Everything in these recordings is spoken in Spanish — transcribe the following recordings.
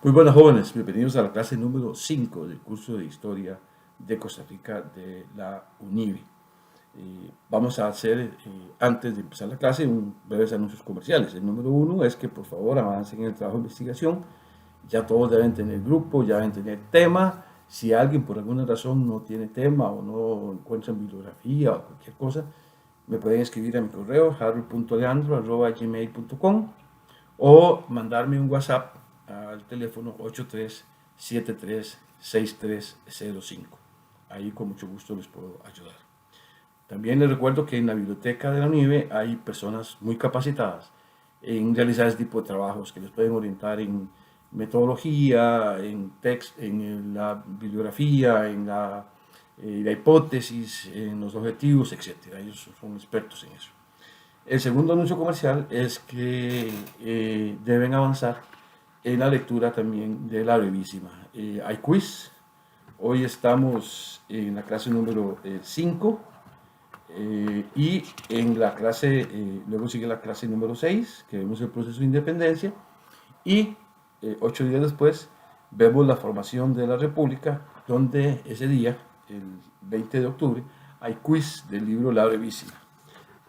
Muy buenas jóvenes, bienvenidos a la clase número 5 del curso de Historia de Costa Rica de la UNIBE. Vamos a hacer, antes de empezar la clase, un breves anuncios comerciales. El número 1 es que por favor avancen en el trabajo de investigación. Ya todos deben tener grupo, ya deben tener tema. Si alguien por alguna razón no tiene tema o no encuentra bibliografía o cualquier cosa, me pueden escribir a mi correo harold.leandro@gmail.com o mandarme un WhatsApp al teléfono 83736305. Ahí con mucho gusto les puedo ayudar. También les recuerdo que en la biblioteca de la UNIBE hay personas muy capacitadas en realizar este tipo de trabajos que les pueden orientar en metodología, en la bibliografía, en la hipótesis, en los objetivos, etc. Ellos son expertos en eso. El segundo anuncio comercial es que deben avanzar en la lectura también de la brevísima. Hay quiz. Hoy estamos en la clase número 5 y en la clase, luego sigue la clase número 6, que vemos el proceso de independencia, y 8 días después vemos la formación de la República, donde ese día, el 20 de octubre, hay quiz del libro La Brevísima.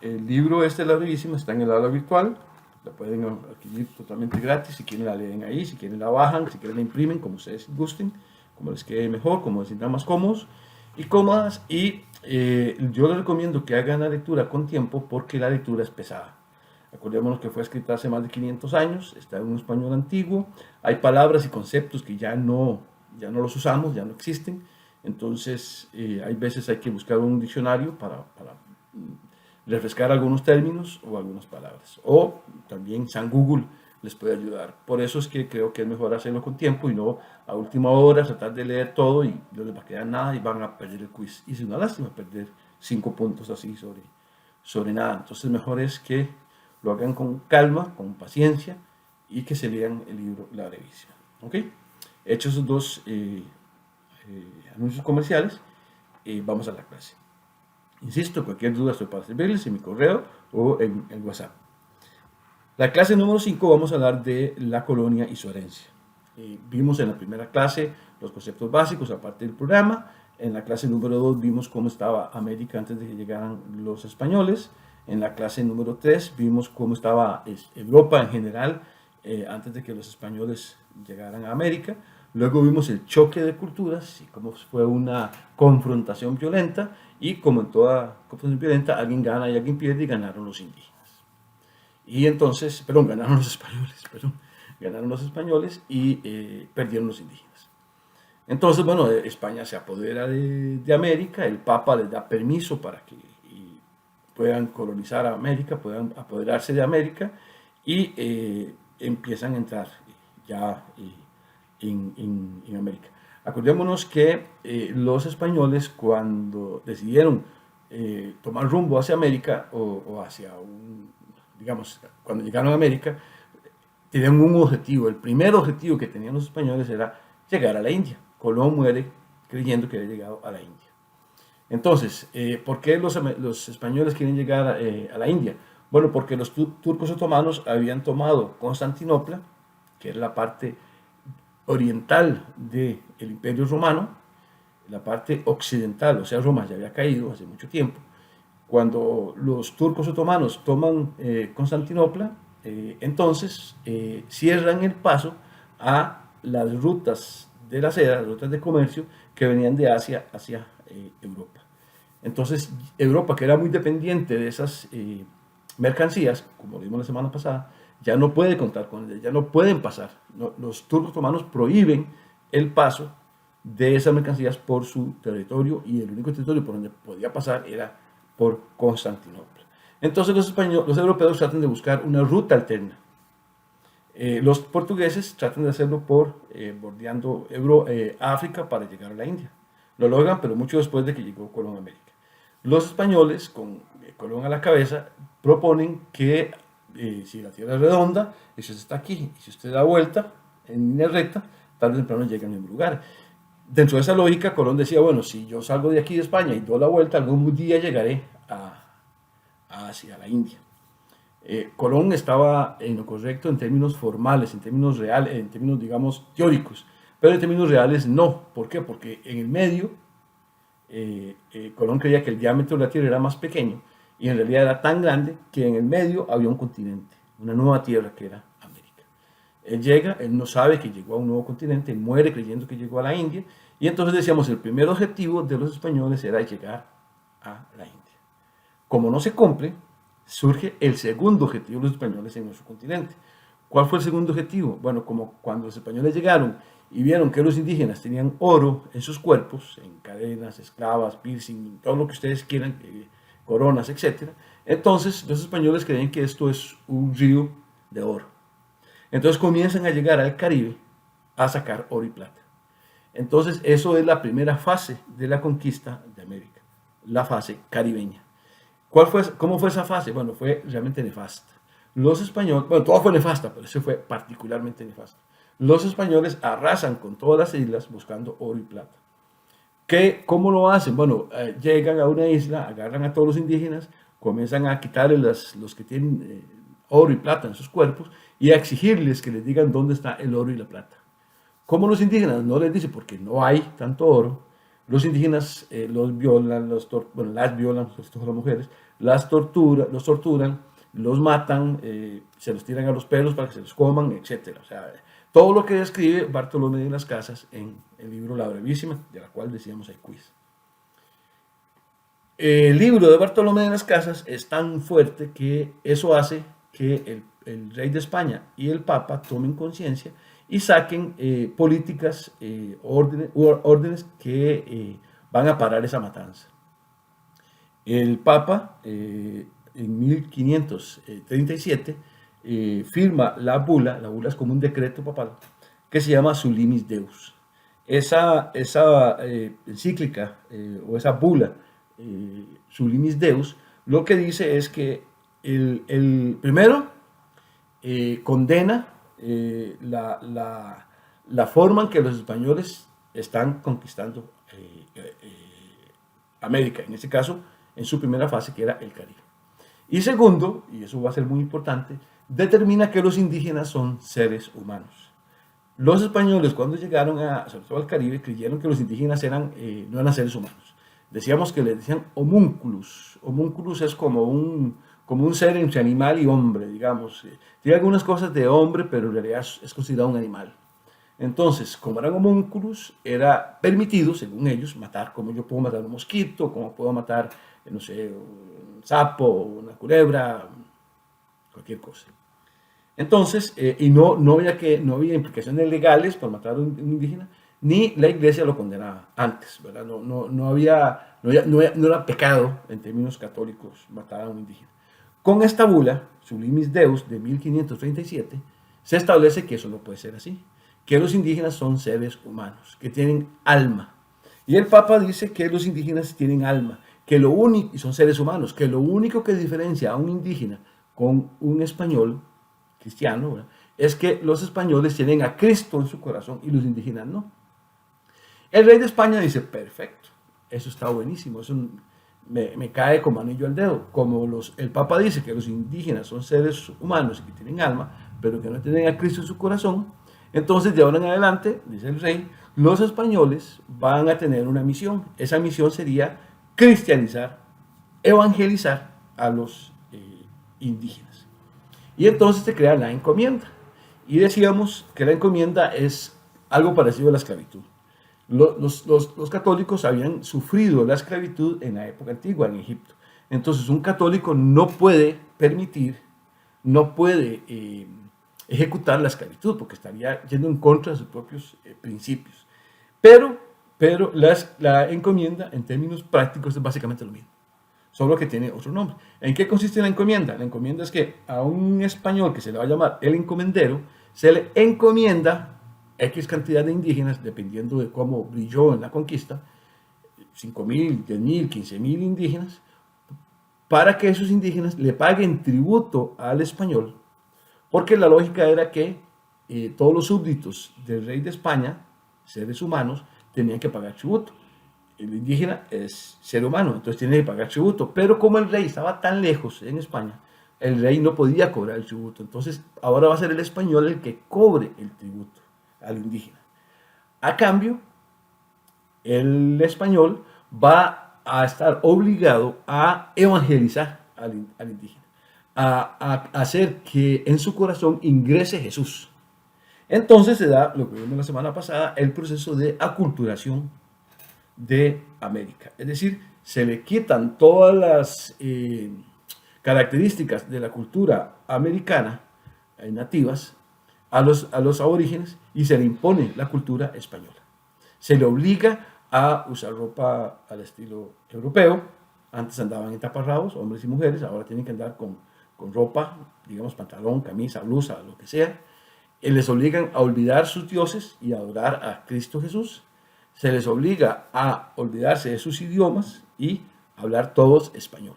El libro La Brevísima, está en el aula virtual, la pueden adquirir totalmente gratis, si quieren la leen ahí, si quieren la bajan, si quieren la imprimen, como ustedes gusten, como les quede mejor, como les sientan más cómodos y cómodas. Y yo les recomiendo que hagan la lectura con tiempo porque la lectura es pesada. Acordémonos que fue escrita hace más de 500 años, está en un español antiguo, hay palabras y conceptos que ya no los usamos, ya no existen, entonces hay veces hay que buscar un diccionario para refrescar algunos términos o algunas palabras. O también San Google les puede ayudar. Por eso es que creo que es mejor hacerlo con tiempo y no a última hora tratar de leer todo y no les va a quedar nada y van a perder el quiz. Y es una lástima perder 5 puntos así sobre nada. Entonces mejor es que lo hagan con calma, con paciencia y que se lean el libro La Brevísima. ¿Ok? Hechos esos dos anuncios comerciales, vamos a la clase. Insisto, cualquier duda estoy para servirles en mi correo o en el WhatsApp. La clase número 5 vamos a hablar de la colonia y su herencia. Vimos en la primera clase los conceptos básicos, aparte del programa. En la clase número 2 vimos cómo estaba América antes de que llegaran los españoles. En la clase número 3 vimos cómo estaba Europa en general antes de que los españoles llegaran a América. Luego vimos el choque de culturas y cómo fue una confrontación violenta y como en toda confrontación violenta alguien gana y alguien pierde y ganaron los indígenas. Y entonces, perdón, ganaron los españoles, ganaron los españoles y perdieron los indígenas. Entonces, bueno, España se apodera de América, el Papa les da permiso para que puedan colonizar a América, puedan apoderarse de América y empiezan a entrar ya en América. Acordémonos que los españoles cuando decidieron tomar rumbo hacia América o hacia digamos, cuando llegaron a América, tenían un objetivo. El primer objetivo que tenían los españoles era llegar a la India. Colón muere creyendo que había llegado a la India. Entonces, ¿por qué los españoles quieren llegar a la India? Bueno, porque los turcos otomanos habían tomado Constantinopla, que era la parte oriental del Imperio Romano, la parte occidental, o sea, Roma ya había caído hace mucho tiempo. Cuando los turcos otomanos toman Constantinopla, entonces cierran el paso a las rutas de la seda, las rutas de comercio que venían de Asia hacia Europa. Entonces, Europa, que era muy dependiente de esas mercancías, como vimos la semana pasada, ya no puede contar con ellas, ya no pueden pasar. No, los turcos otomanos prohíben el paso de esas mercancías por su territorio y el único territorio por donde podía pasar era por Constantinopla. Entonces los europeos tratan de buscar una ruta alterna. Los portugueses tratan de hacerlo bordeando África para llegar a la India. Lo logran, pero mucho después de que llegó Colón a América. Los españoles, con Colón a la cabeza, proponen que si la Tierra es redonda, y si usted está aquí, y si usted da vuelta en línea recta, tarde o temprano llega al mismo lugar. Dentro de esa lógica, Colón decía, bueno, si yo salgo de aquí de España y doy la vuelta, algún día llegaré hacia la India. Colón estaba en lo correcto en términos formales, en términos reales, en términos, digamos, teóricos, pero en términos reales no. ¿Por qué? Porque en el medio, Colón creía que el diámetro de la Tierra era más pequeño y en realidad era tan grande que en el medio había un continente, una nueva Tierra que era América. Él llega, él no sabe que llegó a un nuevo continente, muere creyendo que llegó a la India y entonces decíamos, el primer objetivo de los españoles era llegar a la India. Como no se cumple, surge el segundo objetivo de los españoles en nuestro continente. ¿Cuál fue el segundo objetivo? Bueno, como cuando los españoles llegaron y vieron que los indígenas tenían oro en sus cuerpos, en cadenas, esclavas, piercing, todo lo que ustedes quieran, coronas, etc. Entonces los españoles creen que esto es un río de oro. Entonces comienzan a llegar al Caribe a sacar oro y plata. Entonces eso es la primera fase de la conquista de América, la fase caribeña. ¿Cómo fue esa fase? Bueno, fue realmente nefasta. Los españoles, bueno, todo fue nefasta, pero ese fue particularmente nefasto. Los españoles arrasan con todas las islas buscando oro y plata. ¿Cómo lo hacen? Bueno, llegan a una isla, agarran a todos los indígenas, comienzan a quitarles los que tienen oro y plata en sus cuerpos y a exigirles que les digan dónde está el oro y la plata. Como los indígenas no les dicen porque no hay tanto oro, los indígenas los violan, las violan, sobre todo las mujeres, los torturan, los matan, se los tiran a los perros para que se los coman, etc. O sea, todo lo que describe Bartolomé de las Casas en el libro La Brevísima, de la cual decíamos el quiz. El libro de Bartolomé de las Casas es tan fuerte que eso hace que el rey de España y el Papa tomen conciencia y saquen políticas, órdenes que van a parar esa matanza. El Papa, en 1537, firma la bula es como un decreto papal, que se llama Sublimis Deus. Esa encíclica o esa bula, Sublimis Deus, lo que dice es que el primero condena la forma en que los españoles están conquistando América, en este caso, en su primera fase, que era el Caribe. Y segundo, y eso va a ser muy importante, determina que los indígenas son seres humanos. Los españoles, cuando llegaron sobre todo al Caribe, creyeron que los indígenas no eran seres humanos. Decíamos que les decían homúnculus. Homúnculus es como un ser entre animal y hombre, digamos. Tiene algunas cosas de hombre, pero en realidad es considerado un animal. Entonces, como eran homúnculus, era permitido, según ellos, matar, como yo puedo matar un mosquito, como puedo matar, no sé, un sapo, una culebra, cualquier cosa. Entonces, y no había implicaciones legales por matar a un indígena, ni la iglesia lo condenaba antes, ¿verdad? No era pecado en términos católicos matar a un indígena. Con esta bula, Sublimis Deus, de 1537, se establece que eso no puede ser así, que los indígenas son seres humanos, que tienen alma. Y el Papa dice que los indígenas tienen alma, y son seres humanos, que lo único que diferencia a un indígena con un español cristiano, ¿verdad?, es que los españoles tienen a Cristo en su corazón y los indígenas no. El rey de España dice, perfecto, eso está buenísimo, eso me cae como anillo al dedo. Como el Papa dice que los indígenas son seres humanos y que tienen alma, pero que no tienen a Cristo en su corazón, entonces de ahora en adelante, dice el rey, los españoles van a tener una misión. Esa misión sería cristianizar, evangelizar a los indígenas. Y entonces se crea la encomienda. Y decíamos que la encomienda es algo parecido a la esclavitud. Los católicos habían sufrido la esclavitud en la época antigua, en Egipto. Entonces un católico no puede ejecutar la esclavitud, porque estaría yendo en contra de sus propios principios. Pero la encomienda, en términos prácticos, es básicamente lo mismo, solo que tiene otro nombre. ¿En qué consiste la encomienda? La encomienda es que a un español que se le va a llamar el encomendero, se le encomienda X cantidad de indígenas, dependiendo de cómo brilló en la conquista, 5.000, 10.000, 15.000 indígenas, para que esos indígenas le paguen tributo al español, porque la lógica era que todos los súbditos del rey de España, seres humanos, tenían que pagar tributo. El indígena es ser humano, entonces tiene que pagar tributo, pero como el rey estaba tan lejos en España, el rey no podía cobrar el tributo. Entonces, ahora va a ser el español el que cobre el tributo al indígena. A cambio, el español va a estar obligado a evangelizar al indígena, a hacer que en su corazón ingrese Jesús. Entonces se da, lo que vimos la semana pasada, el proceso de aculturación de América. Es decir, se le quitan todas las características de la cultura americana, nativas, a los aborígenes, y se le impone la cultura española. Se le obliga a usar ropa al estilo europeo. Antes andaban en taparrabos, hombres y mujeres, ahora tienen que andar con ropa, digamos pantalón, camisa, blusa, lo que sea. Les obligan a olvidar sus dioses y a adorar a Cristo Jesús. Se les obliga a olvidarse de sus idiomas y hablar todos español.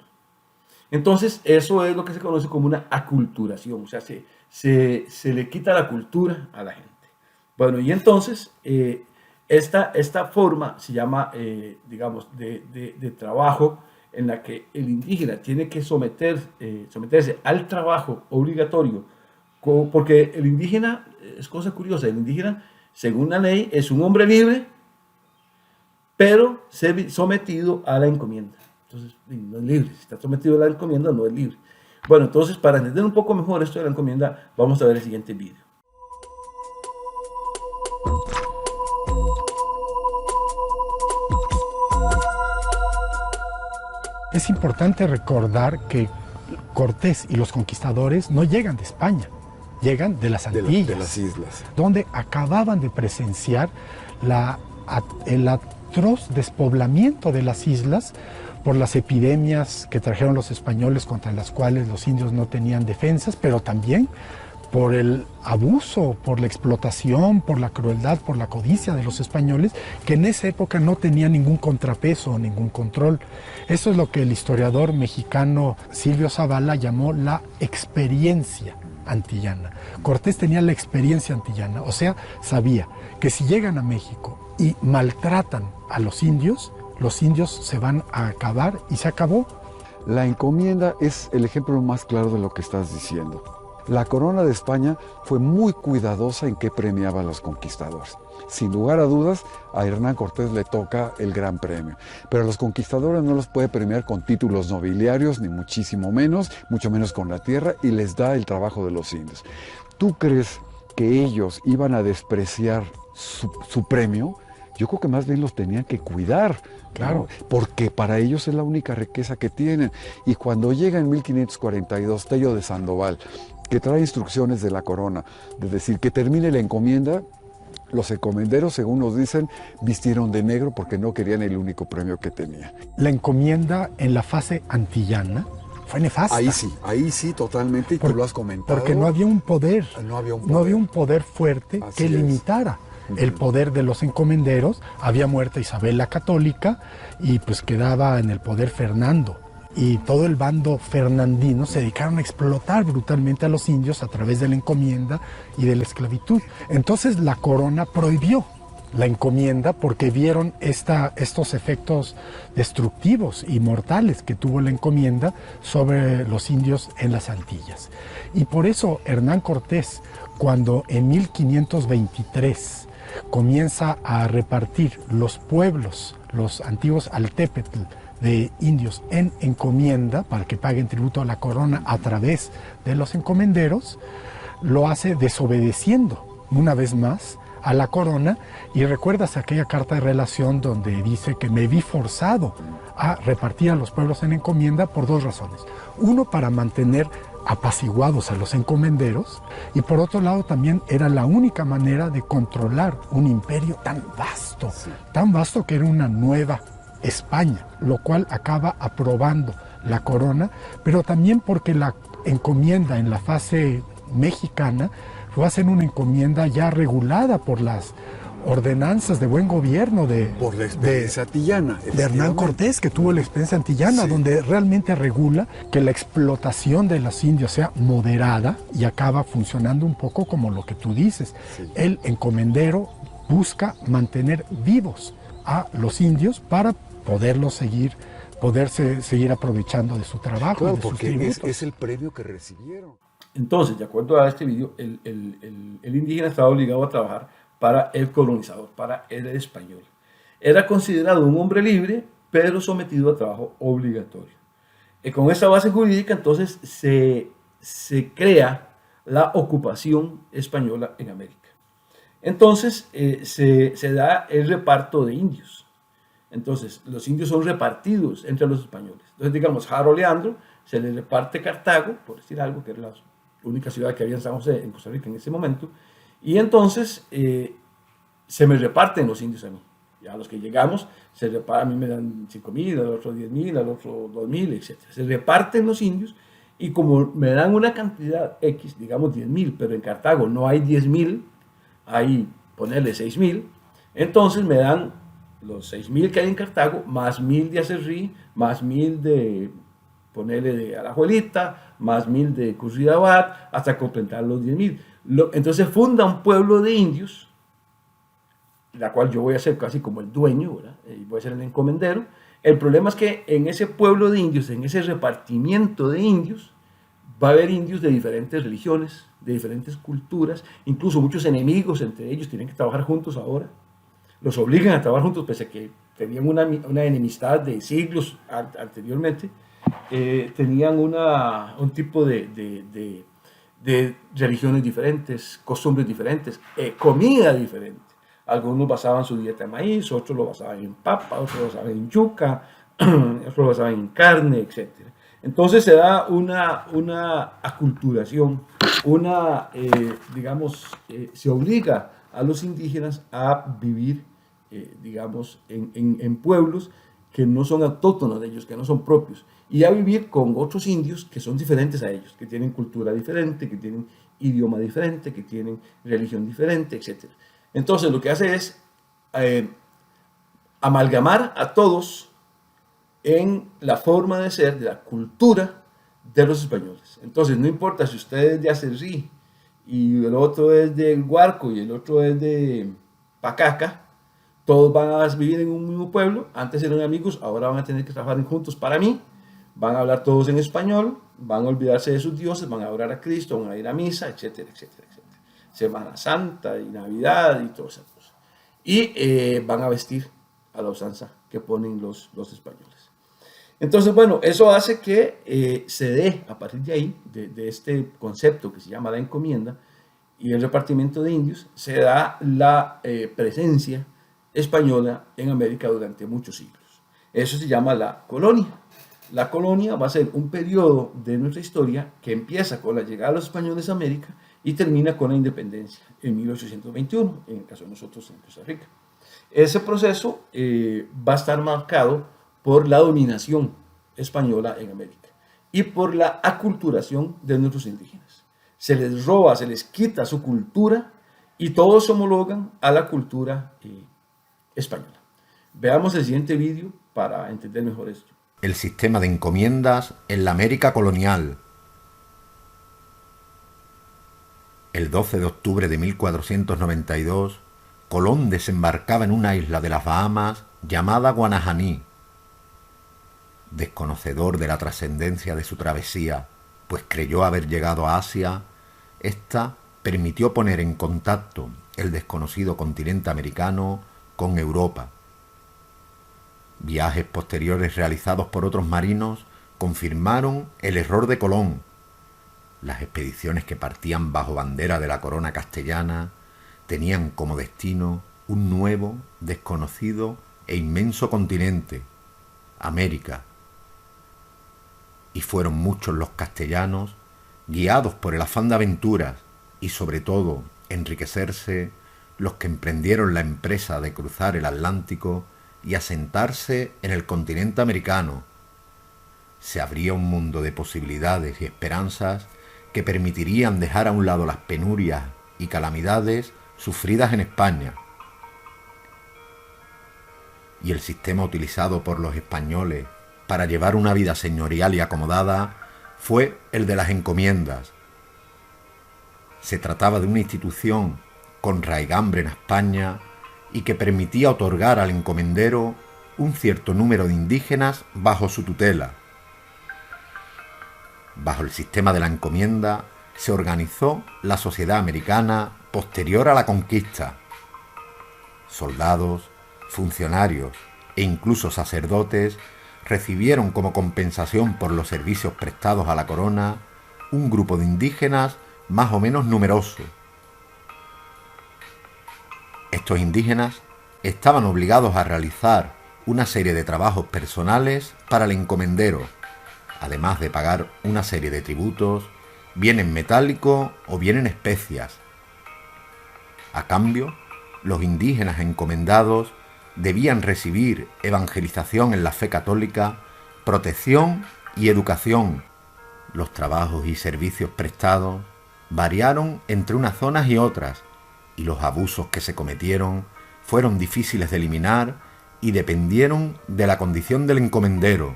Entonces, eso es lo que se conoce como una aculturación, o sea, se le quita la cultura a la gente. Bueno, y entonces, esta forma se llama, digamos, de trabajo en la que el indígena tiene que someterse al trabajo obligatorio, porque el indígena, es cosa curiosa, el indígena, según la ley, es un hombre libre, pero sometido a la encomienda. Entonces, no es libre. Si está sometido a la encomienda, no es libre. Bueno, entonces, para entender un poco mejor esto de la encomienda, vamos a ver el siguiente video. Es importante recordar que Cortés y los conquistadores no llegan de España, llegan de las Antillas, de las islas, donde acababan de presenciar el atroz despoblamiento de las islas por las epidemias que trajeron los españoles, contra las cuales los indios no tenían defensas, pero también por el abuso, por la explotación, por la crueldad, por la codicia de los españoles, que en esa época no tenían ningún contrapeso, ningún control. Eso es lo que el historiador mexicano Silvio Zavala llamó la experiencia antillana. Cortés tenía la experiencia antillana, o sea, sabía que si llegan a México y maltratan a los indios se van a acabar, y se acabó. La encomienda es el ejemplo más claro de lo que estás diciendo. La corona de España fue muy cuidadosa en qué premiaba a los conquistadores. Sin lugar a dudas, a Hernán Cortés le toca el gran premio. Pero a los conquistadores no los puede premiar con títulos nobiliarios, ni muchísimo menos, mucho menos con la tierra, y les da el trabajo de los indios. ¿Tú crees que ellos iban a despreciar su premio? Yo creo que más bien los tenían que cuidar, claro, porque para ellos es la única riqueza que tienen. Y cuando llega en 1542 Tello de Sandoval, que trae instrucciones de la corona, de decir que termine la encomienda, los encomenderos, según nos dicen, vistieron de negro porque no querían el único premio que tenía. La encomienda en la fase antillana fue nefasta. Ahí sí, totalmente, y tú lo has comentado. Porque no había un poder, no había un poder fuerte que limitara el poder de los encomenderos. Había muerto Isabel la Católica y pues quedaba en el poder Fernando. Y todo el bando fernandino se dedicaron a explotar brutalmente a los indios a través de la encomienda y de la esclavitud. Entonces la corona prohibió la encomienda porque vieron estos efectos destructivos y mortales que tuvo la encomienda sobre los indios en las Antillas. Y por eso Hernán Cortés, cuando en 1523 comienza a repartir los pueblos, los antiguos altépetl de indios en encomienda para que paguen tributo a la corona a través de los encomenderos, lo hace desobedeciendo una vez más a la corona. Y recuerdas aquella carta de relación donde dice que me vi forzado a repartir a los pueblos en encomienda por dos razones. Uno, para mantener apaciguados a los encomenderos, y por otro lado también era la única manera de controlar un imperio tan vasto que era una nueva España, lo cual acaba aprobando la corona, pero también porque la encomienda en la fase mexicana lo hacen una encomienda ya regulada por las ordenanzas de buen gobierno por la experiencia antillana, de Hernán Cortés, que tuvo la experiencia antillana, donde realmente regula que la explotación de los indios sea moderada y acaba funcionando un poco como lo que tú dices. El encomendero busca mantener vivos a los indios para poderlos seguir poderse seguir aprovechando de su trabajo. Claro, y de sus porque tributos. es el premio que recibieron. Entonces, de acuerdo a este video, el indígena estaba obligado a trabajar para el colonizador, para el español. Era considerado un hombre libre, pero sometido a trabajo obligatorio. Con esta base jurídica, entonces, se crea la ocupación española en América. Entonces, se da el reparto de indios. Entonces, los indios son repartidos entre los españoles. Entonces, digamos, Jaro Leandro se le reparte Cartago, por decir algo, que era la única ciudad que había en San José, en Costa Rica en ese momento, y entonces se me reparten los indios a mí. Ya los que llegamos, a mí me dan 5,000, al otro 10,000, al otro 2,000, etc. Se reparten los indios y como me dan una cantidad X, digamos 10,000, pero en Cartago no hay 10,000, hay ponerle 6,000, entonces me dan los 6,000 que hay en Cartago, más 1,000 de Acerrí, más 1,000 de ponerle de Alajuelita, más 1,000 de Curridabat, hasta completar los 10,000. Entonces funda un pueblo de indios, la cual yo voy a ser casi como el dueño, ¿verdad? Y voy a ser el encomendero. El problema es que en ese pueblo de indios, en ese repartimiento de indios, va a haber indios de diferentes religiones, de diferentes culturas, incluso muchos enemigos entre ellos, tienen que trabajar juntos ahora. Los obligan a trabajar juntos, pese a que tenían una enemistad de siglos anteriormente. Tenían un tipo de religiones diferentes, costumbres diferentes, comida diferente. Algunos basaban su dieta en maíz, otros lo basaban en papa, otros lo basaban en yuca, otros lo basaban en carne, etc. Entonces se da una aculturación, se obliga a los indígenas a vivir, en pueblos que no son autóctonos de ellos, que no son propios, y a vivir con otros indios que son diferentes a ellos, que tienen cultura diferente, que tienen idioma diferente, que tienen religión diferente, etc. Entonces lo que hace es amalgamar a todos en la forma de ser, de la cultura de los españoles. Entonces no importa si usted es de Acerrí y el otro es de Guarco y el otro es de Pacaca, todos van a vivir en un mismo pueblo, antes eran amigos, ahora van a tener que trabajar juntos para mí, van a hablar todos en español, van a olvidarse de sus dioses, van a orar a Cristo, van a ir a misa, etcétera, etcétera, etcétera. Semana Santa y Navidad y todas esas cosas. Y van a vestir a la usanza que ponen los españoles. Entonces, bueno, eso hace que se dé, a partir de ahí, de este concepto que se llama la encomienda y el repartimiento de indios, se da la presencia española en América durante muchos siglos. Eso se llama la colonia. La colonia va a ser un periodo de nuestra historia que empieza con la llegada de los españoles a América y termina con la independencia en 1821, en el caso de nosotros en Costa Rica. Ese proceso va a estar marcado por la dominación española en América y por la aculturación de nuestros indígenas. Se les roba, se les quita su cultura y todos se homologan a la cultura española. Veamos el siguiente vídeo para entender mejor esto. El sistema de encomiendas en la América colonial. El 12 de octubre de 1492, Colón desembarcaba en una isla de las Bahamas llamada Guanajaní. Desconocedor de la trascendencia de su travesía, pues creyó haber llegado a Asia, esta permitió poner en contacto el desconocido continente americano con Europa. Viajes posteriores realizados por otros marinos confirmaron el error de Colón. Las expediciones que partían bajo bandera de la corona castellana tenían como destino un nuevo, desconocido e inmenso continente, América. Y fueron muchos los castellanos, guiados por el afán de aventuras y sobre todo enriquecerse, los que emprendieron la empresa de cruzar el Atlántico y asentarse en el continente americano. Se abría un mundo de posibilidades y esperanzas que permitirían dejar a un lado las penurias y calamidades sufridas en España. Y el sistema utilizado por los españoles para llevar una vida señorial y acomodada fue el de las encomiendas. Se trataba de una institución con raigambre en España y que permitía otorgar al encomendero un cierto número de indígenas bajo su tutela. Bajo el sistema de la encomienda se organizó la sociedad americana posterior a la conquista. Soldados, funcionarios e incluso sacerdotes recibieron como compensación por los servicios prestados a la corona un grupo de indígenas más o menos numeroso. Estos indígenas estaban obligados a realizar una serie de trabajos personales para el encomendero, además de pagar una serie de tributos, bien en metálico o bien en especias. A cambio, los indígenas encomendados debían recibir evangelización en la fe católica, protección y educación. Los trabajos y servicios prestados variaron entre unas zonas y otras, y los abusos que se cometieron fueron difíciles de eliminar y dependieron de la condición del encomendero.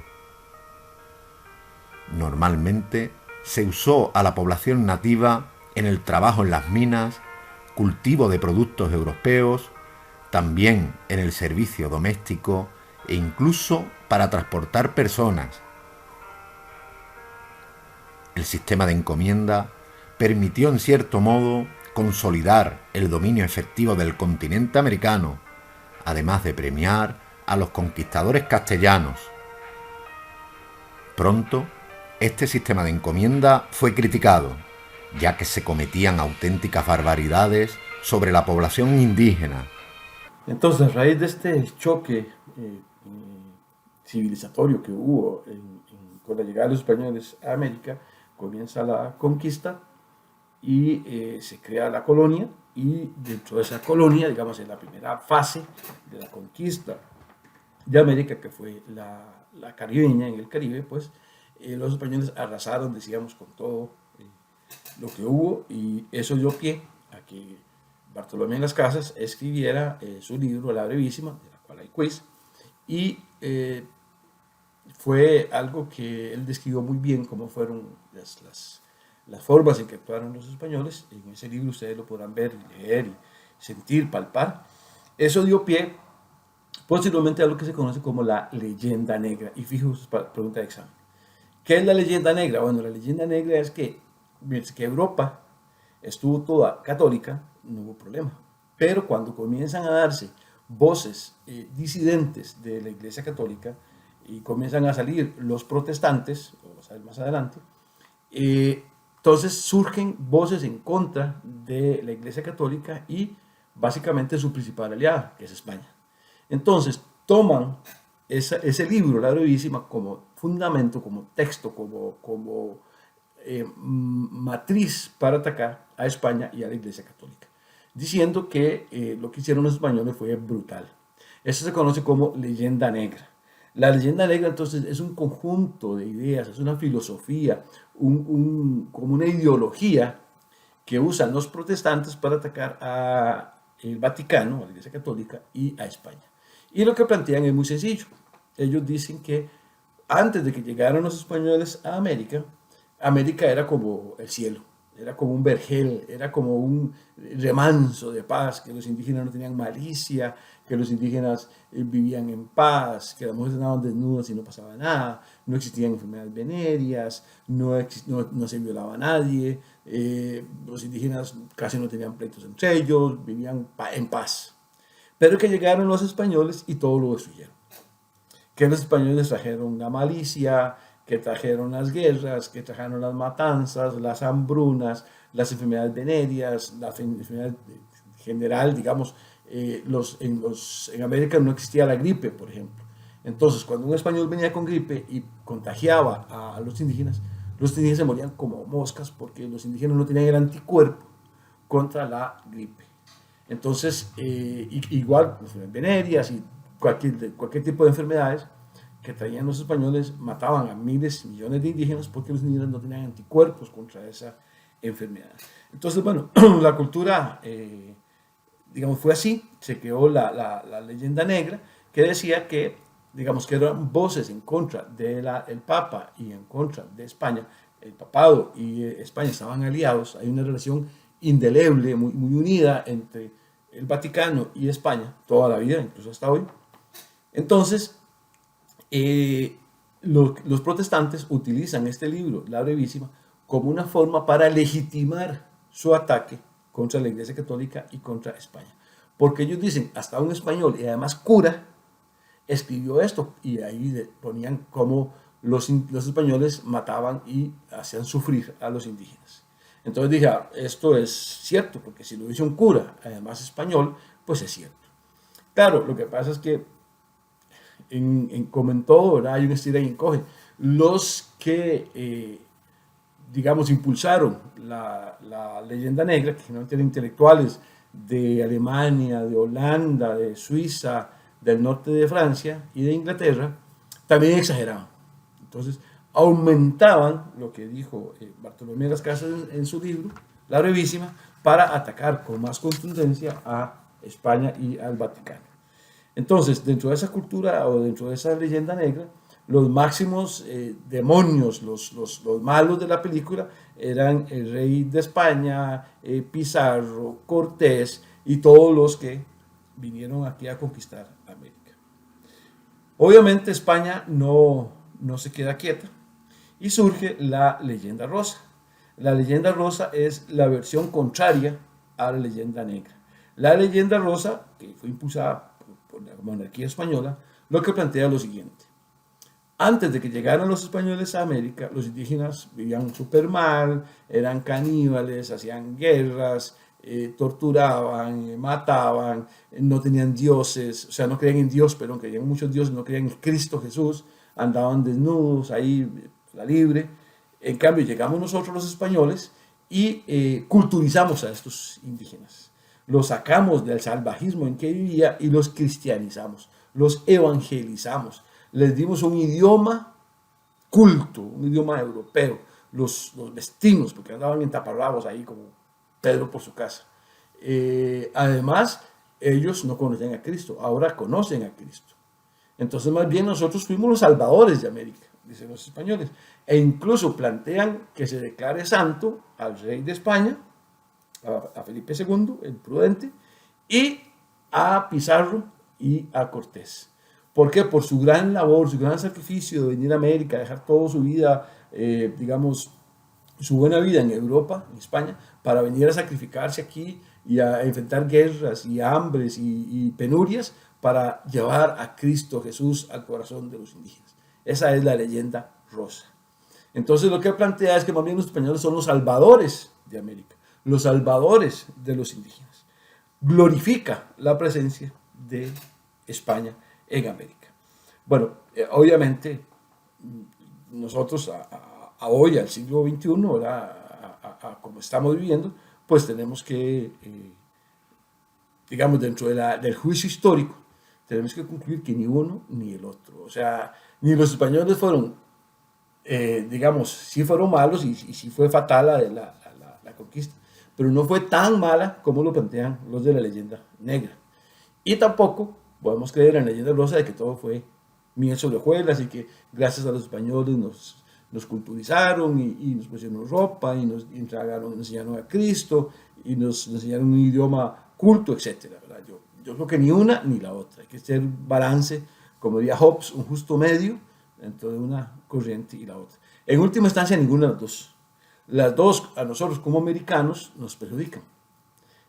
Normalmente se usó a la población nativa en el trabajo en las minas, cultivo de productos europeos, también en el servicio doméstico e incluso para transportar personas. El sistema de encomienda permitió en cierto modo consolidar el dominio efectivo del continente americano, además de premiar a los conquistadores castellanos. Pronto, este sistema de encomienda fue criticado, ya que se cometían auténticas barbaridades sobre la población indígena. Entonces, a raíz de este choque civilizatorio que hubo con la llegada de los españoles a América, comienza la conquista y se crea la colonia, y dentro de esa colonia, digamos, en la primera fase de la conquista de América, que fue la caribeña, en el Caribe, pues los españoles arrasaron, decíamos, con todo lo que hubo, y eso dio pie a que Bartolomé de las Casas escribiera su libro La Brevísima, de la cual hay quiz, y fue algo que él describió muy bien, cómo fueron las formas en que actuaron los españoles. En ese libro ustedes lo podrán ver, leer, y sentir, palpar. Eso dio pie posteriormente a lo que se conoce como la leyenda negra. Y fíjense, pregunta de examen. ¿Qué es la leyenda negra? Bueno, la leyenda negra es que mientras que Europa estuvo toda católica, no hubo problema. Pero cuando comienzan a darse voces disidentes de la Iglesia Católica y comienzan a salir los protestantes, lo vamos a ver más adelante, entonces surgen voces en contra de la Iglesia Católica y básicamente su principal aliada, que es España. Entonces toman ese libro, La Brevísima, como fundamento, como texto, como matriz para atacar a España y a la Iglesia Católica, diciendo que lo que hicieron los españoles fue brutal. Eso se conoce como leyenda negra. La leyenda negra, entonces, es un conjunto de ideas, es una filosofía, como una ideología que usan los protestantes para atacar al Vaticano, a la Iglesia Católica, y a España. Y lo que plantean es muy sencillo. Ellos dicen que antes de que llegaran los españoles a América, América era como el cielo, era como un vergel, era como un remanso de paz, que los indígenas no tenían malicia, que los indígenas vivían en paz, que las mujeres andaban desnudas y no pasaba nada, no existían enfermedades venéreas, no se violaba a nadie, los indígenas casi no tenían pleitos entre ellos, vivían en paz. Pero que llegaron los españoles y todo lo destruyeron. Que los españoles trajeron la malicia, que trajeron las guerras, que trajeron las matanzas, las hambrunas, las enfermedades venéreas, la enfermedad general, digamos, en América no existía la gripe, por ejemplo. Entonces, cuando un español venía con gripe y contagiaba a los indígenas se morían como moscas porque los indígenas no tenían el anticuerpo contra la gripe. Entonces, igual, las enfermedades venéreas y cualquier tipo de enfermedades que traían los españoles mataban a miles, millones de indígenas porque los indígenas no tenían anticuerpos contra esa enfermedad. Entonces, bueno, la cultura, digamos, fue así. Se creó la leyenda negra que decía que, digamos, que eran voces en contra del Papa y en contra de España. El papado y España estaban aliados. Hay una relación indeleble, muy, muy unida entre el Vaticano y España, toda la vida, incluso hasta hoy. Entonces, los protestantes utilizan este libro, la Brevísima, como una forma para legitimar su ataque contra la Iglesia Católica y contra España. Porque ellos dicen, hasta un español, y además cura, escribió esto, y ahí ponían cómo los españoles mataban y hacían sufrir a los indígenas. Entonces dije, esto es cierto, porque si lo dice un cura, además español, pues es cierto. Claro, lo que pasa es que como en todo, ¿verdad? Hay un estira y encoge. Los que, digamos, impulsaron la leyenda negra, que no eran intelectuales de Alemania, de Holanda, de Suiza, del norte de Francia y de Inglaterra, también exageraban. Entonces, aumentaban lo que dijo Bartolomé de las Casas en su libro, La Brevísima, para atacar con más contundencia a España y al Vaticano. Entonces, dentro de esa cultura o dentro de esa leyenda negra, los máximos demonios, los malos de la película, eran el rey de España, Pizarro, Cortés y todos los que vinieron aquí a conquistar América. Obviamente España no se queda quieta y surge la leyenda rosa. La leyenda rosa es la versión contraria a la leyenda negra. La leyenda rosa, que fue impulsada por la monarquía española, lo que plantea lo siguiente. Antes de que llegaran los españoles a América, los indígenas vivían súper mal, eran caníbales, hacían guerras, torturaban, mataban, no tenían dioses, o sea, no creían en Dios, pero creían en muchos dioses, no creían en Cristo Jesús, andaban desnudos ahí, la libre. En cambio, llegamos nosotros los españoles y culturizamos a estos indígenas. Los sacamos del salvajismo en que vivía y los cristianizamos, los evangelizamos. Les dimos un idioma culto, un idioma europeo. Los vestimos, porque andaban en taparrabos ahí como Pedro por su casa. Además, ellos no conocían a Cristo, ahora conocen a Cristo. Entonces, más bien nosotros fuimos los salvadores de América, dicen los españoles. E incluso plantean que se declare santo al rey de España, a Felipe II, el prudente, y a Pizarro y a Cortés. ¿Por qué? Por su gran labor, su gran sacrificio de venir a América, dejar toda su vida, digamos, su buena vida en Europa, en España, para venir a sacrificarse aquí y a enfrentar guerras y hambres y penurias para llevar a Cristo Jesús al corazón de los indígenas. Esa es la leyenda rosa. Entonces lo que plantea es que más bien los españoles son los salvadores de América, los salvadores de los indígenas. Glorifica la presencia de España en América. Bueno, obviamente nosotros a hoy, al siglo XXI, como estamos viviendo, pues tenemos que, digamos, dentro del juicio histórico, tenemos que concluir que ni uno ni el otro. O sea, ni los españoles fueron, digamos, sí fueron malos y sí fue fatal la conquista, pero no fue tan mala como lo plantean los de la leyenda negra. Y tampoco podemos creer en la leyenda rosa de que todo fue miel sobre hojuelas y que gracias a los españoles nos culturizaron y nos pusieron ropa y nos enseñaron a Cristo y nos enseñaron un idioma culto, etc. ¿verdad? Yo creo que ni una ni la otra. Hay que hacer balance, como diría Hobbes, un justo medio dentro de una corriente y la otra. En última instancia, ninguna de las dos. Las dos, a nosotros como americanos, nos perjudican.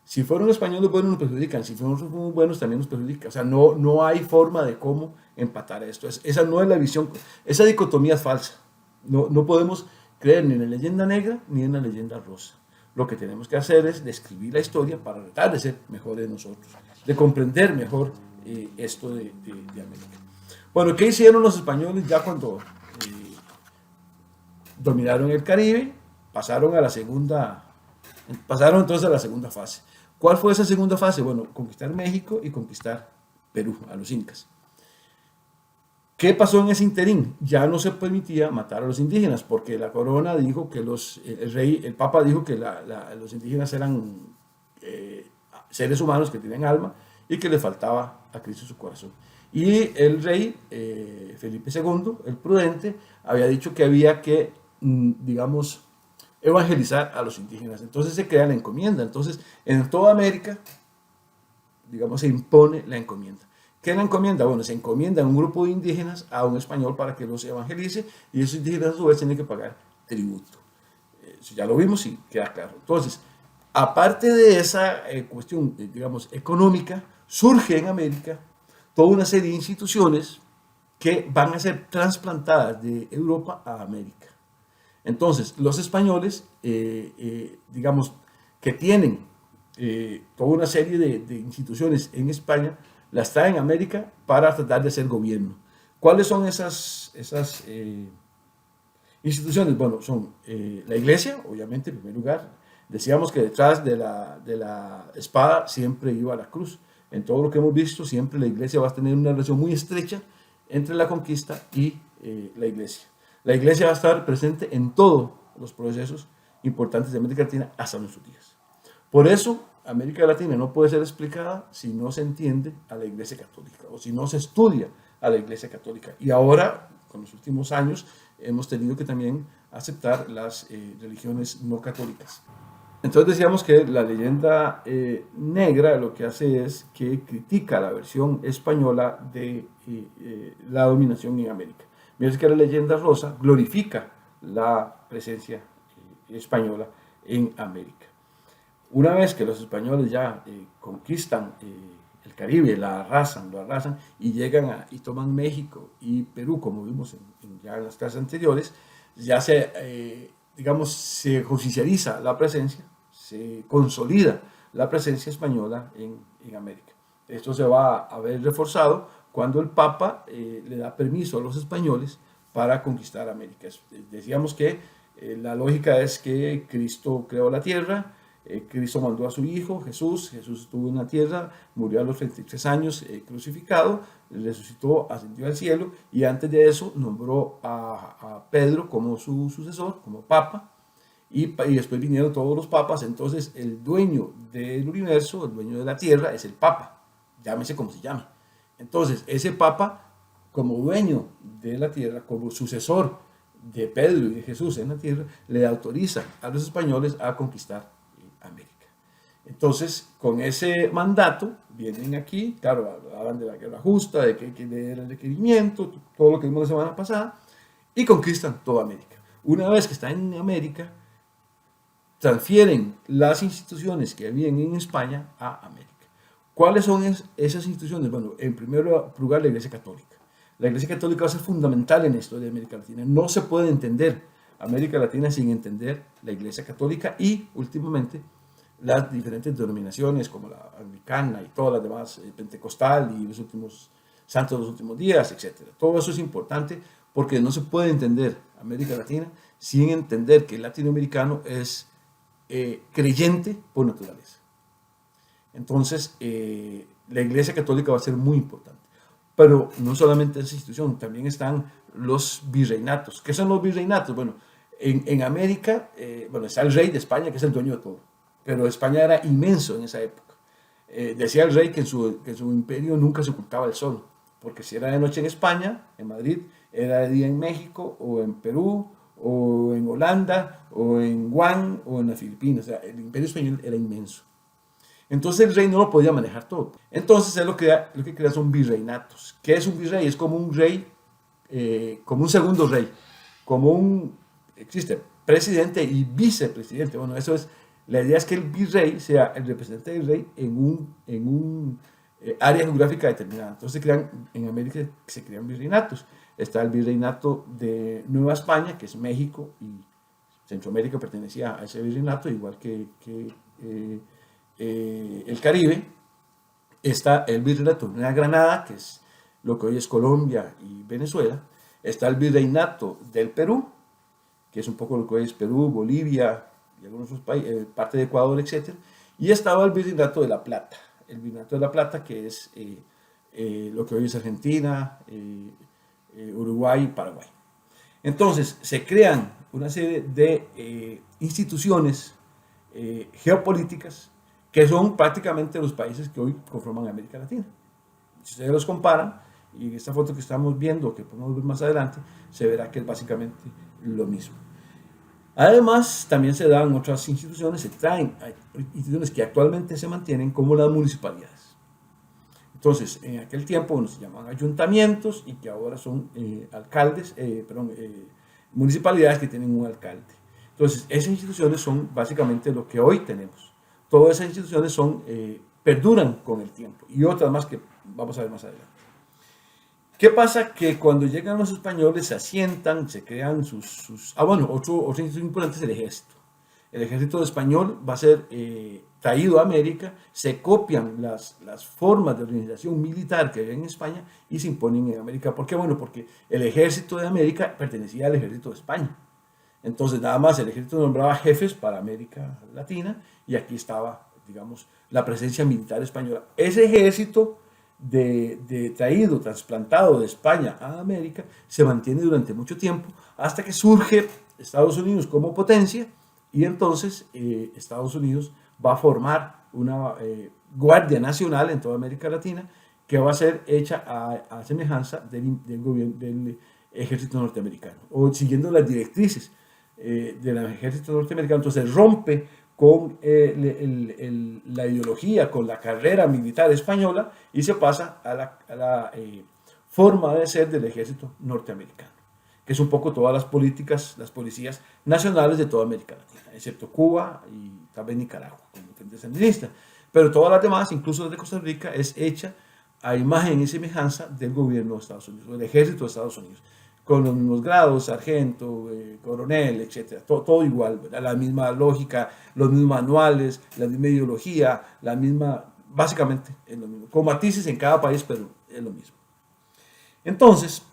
Si fueron españoles buenos, nos perjudican. Si fueron buenos, también nos perjudican. O sea, no hay forma de cómo empatar esto. Esa no es la visión. Esa dicotomía es falsa. No podemos creer ni en la leyenda negra ni en la leyenda rosa. Lo que tenemos que hacer es describir la historia para tratar de ser mejores nosotros, de comprender mejor esto de América. Bueno, ¿qué hicieron los españoles ya cuando dominaron el Caribe? Pasaron entonces a la segunda fase. ¿Cuál fue esa segunda fase? Bueno, conquistar México y conquistar Perú, a los incas. ¿Qué pasó en ese interín? Ya no se permitía matar a los indígenas, porque la corona dijo que el papa dijo que los indígenas eran seres humanos que tienen alma y que le faltaba a Cristo su corazón. Y el rey Felipe II, el prudente, había dicho que había que, digamos, evangelizar a los indígenas. Entonces se crea la encomienda. Entonces, en toda América, digamos, se impone la encomienda. ¿Qué le encomienda? Bueno, se encomienda a un grupo de indígenas a un español para que los evangelice y esos indígenas a su vez tienen que pagar tributo. Eso ya lo vimos y queda claro. Entonces, aparte de esa cuestión, digamos, económica, surge en América toda una serie de instituciones que van a ser trasplantadas de Europa a América. Entonces, los españoles, digamos, que tienen toda una serie de instituciones en España, las traen a América para tratar de hacer gobierno. ¿Cuáles son esas instituciones? Bueno, son la iglesia, obviamente, en primer lugar. Decíamos que detrás de la espada siempre iba la cruz. En todo lo que hemos visto, siempre la iglesia va a tener una relación muy estrecha entre la conquista y la iglesia. La iglesia va a estar presente en todos los procesos importantes de América Latina hasta nuestros días. Por eso, América Latina no puede ser explicada si no se entiende a la Iglesia Católica o si no se estudia a la Iglesia Católica. Y ahora, con los últimos años, hemos tenido que también aceptar las religiones no católicas. Entonces decíamos que la leyenda negra lo que hace es que critica la versión española de la dominación en América. Mientras que la leyenda rosa glorifica la presencia española en América. Una vez que los españoles ya conquistan el Caribe, lo arrasan y llegan y toman México y Perú, como vimos ya en las clases anteriores, ya digamos, se oficializa la presencia, se consolida la presencia española en América. Esto se va a ver reforzado cuando el Papa le da permiso a los españoles para conquistar América. Decíamos que la lógica es que Cristo creó la tierra, Cristo mandó a su Hijo, Jesús estuvo en la tierra, murió a los 33 años crucificado, resucitó, ascendió al cielo y antes de eso nombró a Pedro como su sucesor, como papa, y después vinieron todos los papas. Entonces el dueño del universo, el dueño de la tierra es el papa, llámese como se llame. Entonces ese papa, como dueño de la tierra, como sucesor de Pedro y de Jesús en la tierra, le autoriza a los españoles a conquistar América. Entonces, con ese mandato, vienen aquí, claro, hablan de la guerra justa, de que era el requerimiento, todo lo que vimos la semana pasada, y conquistan toda América. Una vez que están en América, transfieren las instituciones que habían en España a América. ¿Cuáles son esas instituciones? Bueno, en primer lugar, la Iglesia Católica. La Iglesia Católica va a ser fundamental en la historia de América Latina. No se puede entender América Latina sin entender la Iglesia Católica y, últimamente, las diferentes denominaciones como la anglicana y todas las demás, pentecostal y los últimos santos de los últimos días, etc. Todo eso es importante porque no se puede entender América Latina sin entender que el latinoamericano es creyente por naturaleza. Entonces, la Iglesia Católica va a ser muy importante. Pero no solamente esa institución, también están los virreinatos. ¿Qué son los virreinatos? Bueno, en América, está el rey de España, que es el dueño de todo. Pero España era inmenso en esa época. Decía el rey que en su imperio nunca se ocultaba el sol, porque si era de noche en España, en Madrid, era de día en México, o en Perú, o en Holanda, o en Guam, o en las Filipinas. O sea, el imperio español era inmenso. Entonces el rey no lo podía manejar todo. Entonces él lo que crea son virreinatos. ¿Qué es un virrey? Es como un rey, como un segundo rey, existe presidente y vicepresidente. Bueno, eso es, la idea es que el virrey sea el representante del rey en un área geográfica determinada. Entonces en América se crean virreinatos. Está el virreinato de Nueva España, que es México, y Centroamérica pertenecía a ese virreinato, igual que el Caribe. Está el virreinato de Nueva Granada, que es lo que hoy es Colombia y Venezuela. Está el virreinato del Perú, que es un poco lo que hoy es Perú, Bolivia y algunos otros países, parte de Ecuador, etc. Y estaba el virreinato de La Plata, que es lo que hoy es Argentina, Uruguay y Paraguay. Entonces se crean una serie de instituciones geopolíticas que son prácticamente los países que hoy conforman América Latina. Si ustedes los comparan, y en esta foto que estamos viendo, que podemos ver más adelante, se verá que es básicamente lo mismo. Además, también se dan otras instituciones, se traen instituciones que actualmente se mantienen, como las municipalidades. Entonces, en aquel tiempo, bueno, se llamaban ayuntamientos y que ahora son municipalidades que tienen un alcalde. Entonces, esas instituciones son básicamente lo que hoy tenemos. Todas esas instituciones perduran con el tiempo y otras más que vamos a ver más adelante. ¿Qué pasa? Que cuando llegan los españoles se asientan, se crean otro institución importante es el ejército. El ejército español va a ser traído a América, se copian las formas de organización militar que había en España y se imponen en América. ¿Por qué? Bueno, porque el ejército de América pertenecía al ejército de España. Entonces, nada más el ejército nombraba jefes para América Latina y aquí estaba, digamos, la presencia militar española. Ese ejército traído, trasplantado de España a América, se mantiene durante mucho tiempo hasta que surge Estados Unidos como potencia y entonces Estados Unidos va a formar una Guardia Nacional en toda América Latina que va a ser hecha a semejanza del ejército norteamericano o siguiendo las directrices del ejército norteamericano. Entonces rompe con la ideología, con la carrera militar española y se pasa a la forma de ser del ejército norteamericano, que es un poco todas las políticas, las policías nacionales de toda América Latina, excepto Cuba y también Nicaragua, como frente sandinista. Pero todas las demás, incluso desde Costa Rica, es hecha a imagen y semejanza del gobierno de Estados Unidos, o del ejército de Estados Unidos, con los mismos grados, sargento, coronel, etc. Todo igual, ¿verdad? La misma lógica, los mismos manuales, la misma ideología, básicamente es lo mismo. Con matices en cada país, pero es lo mismo. Entonces,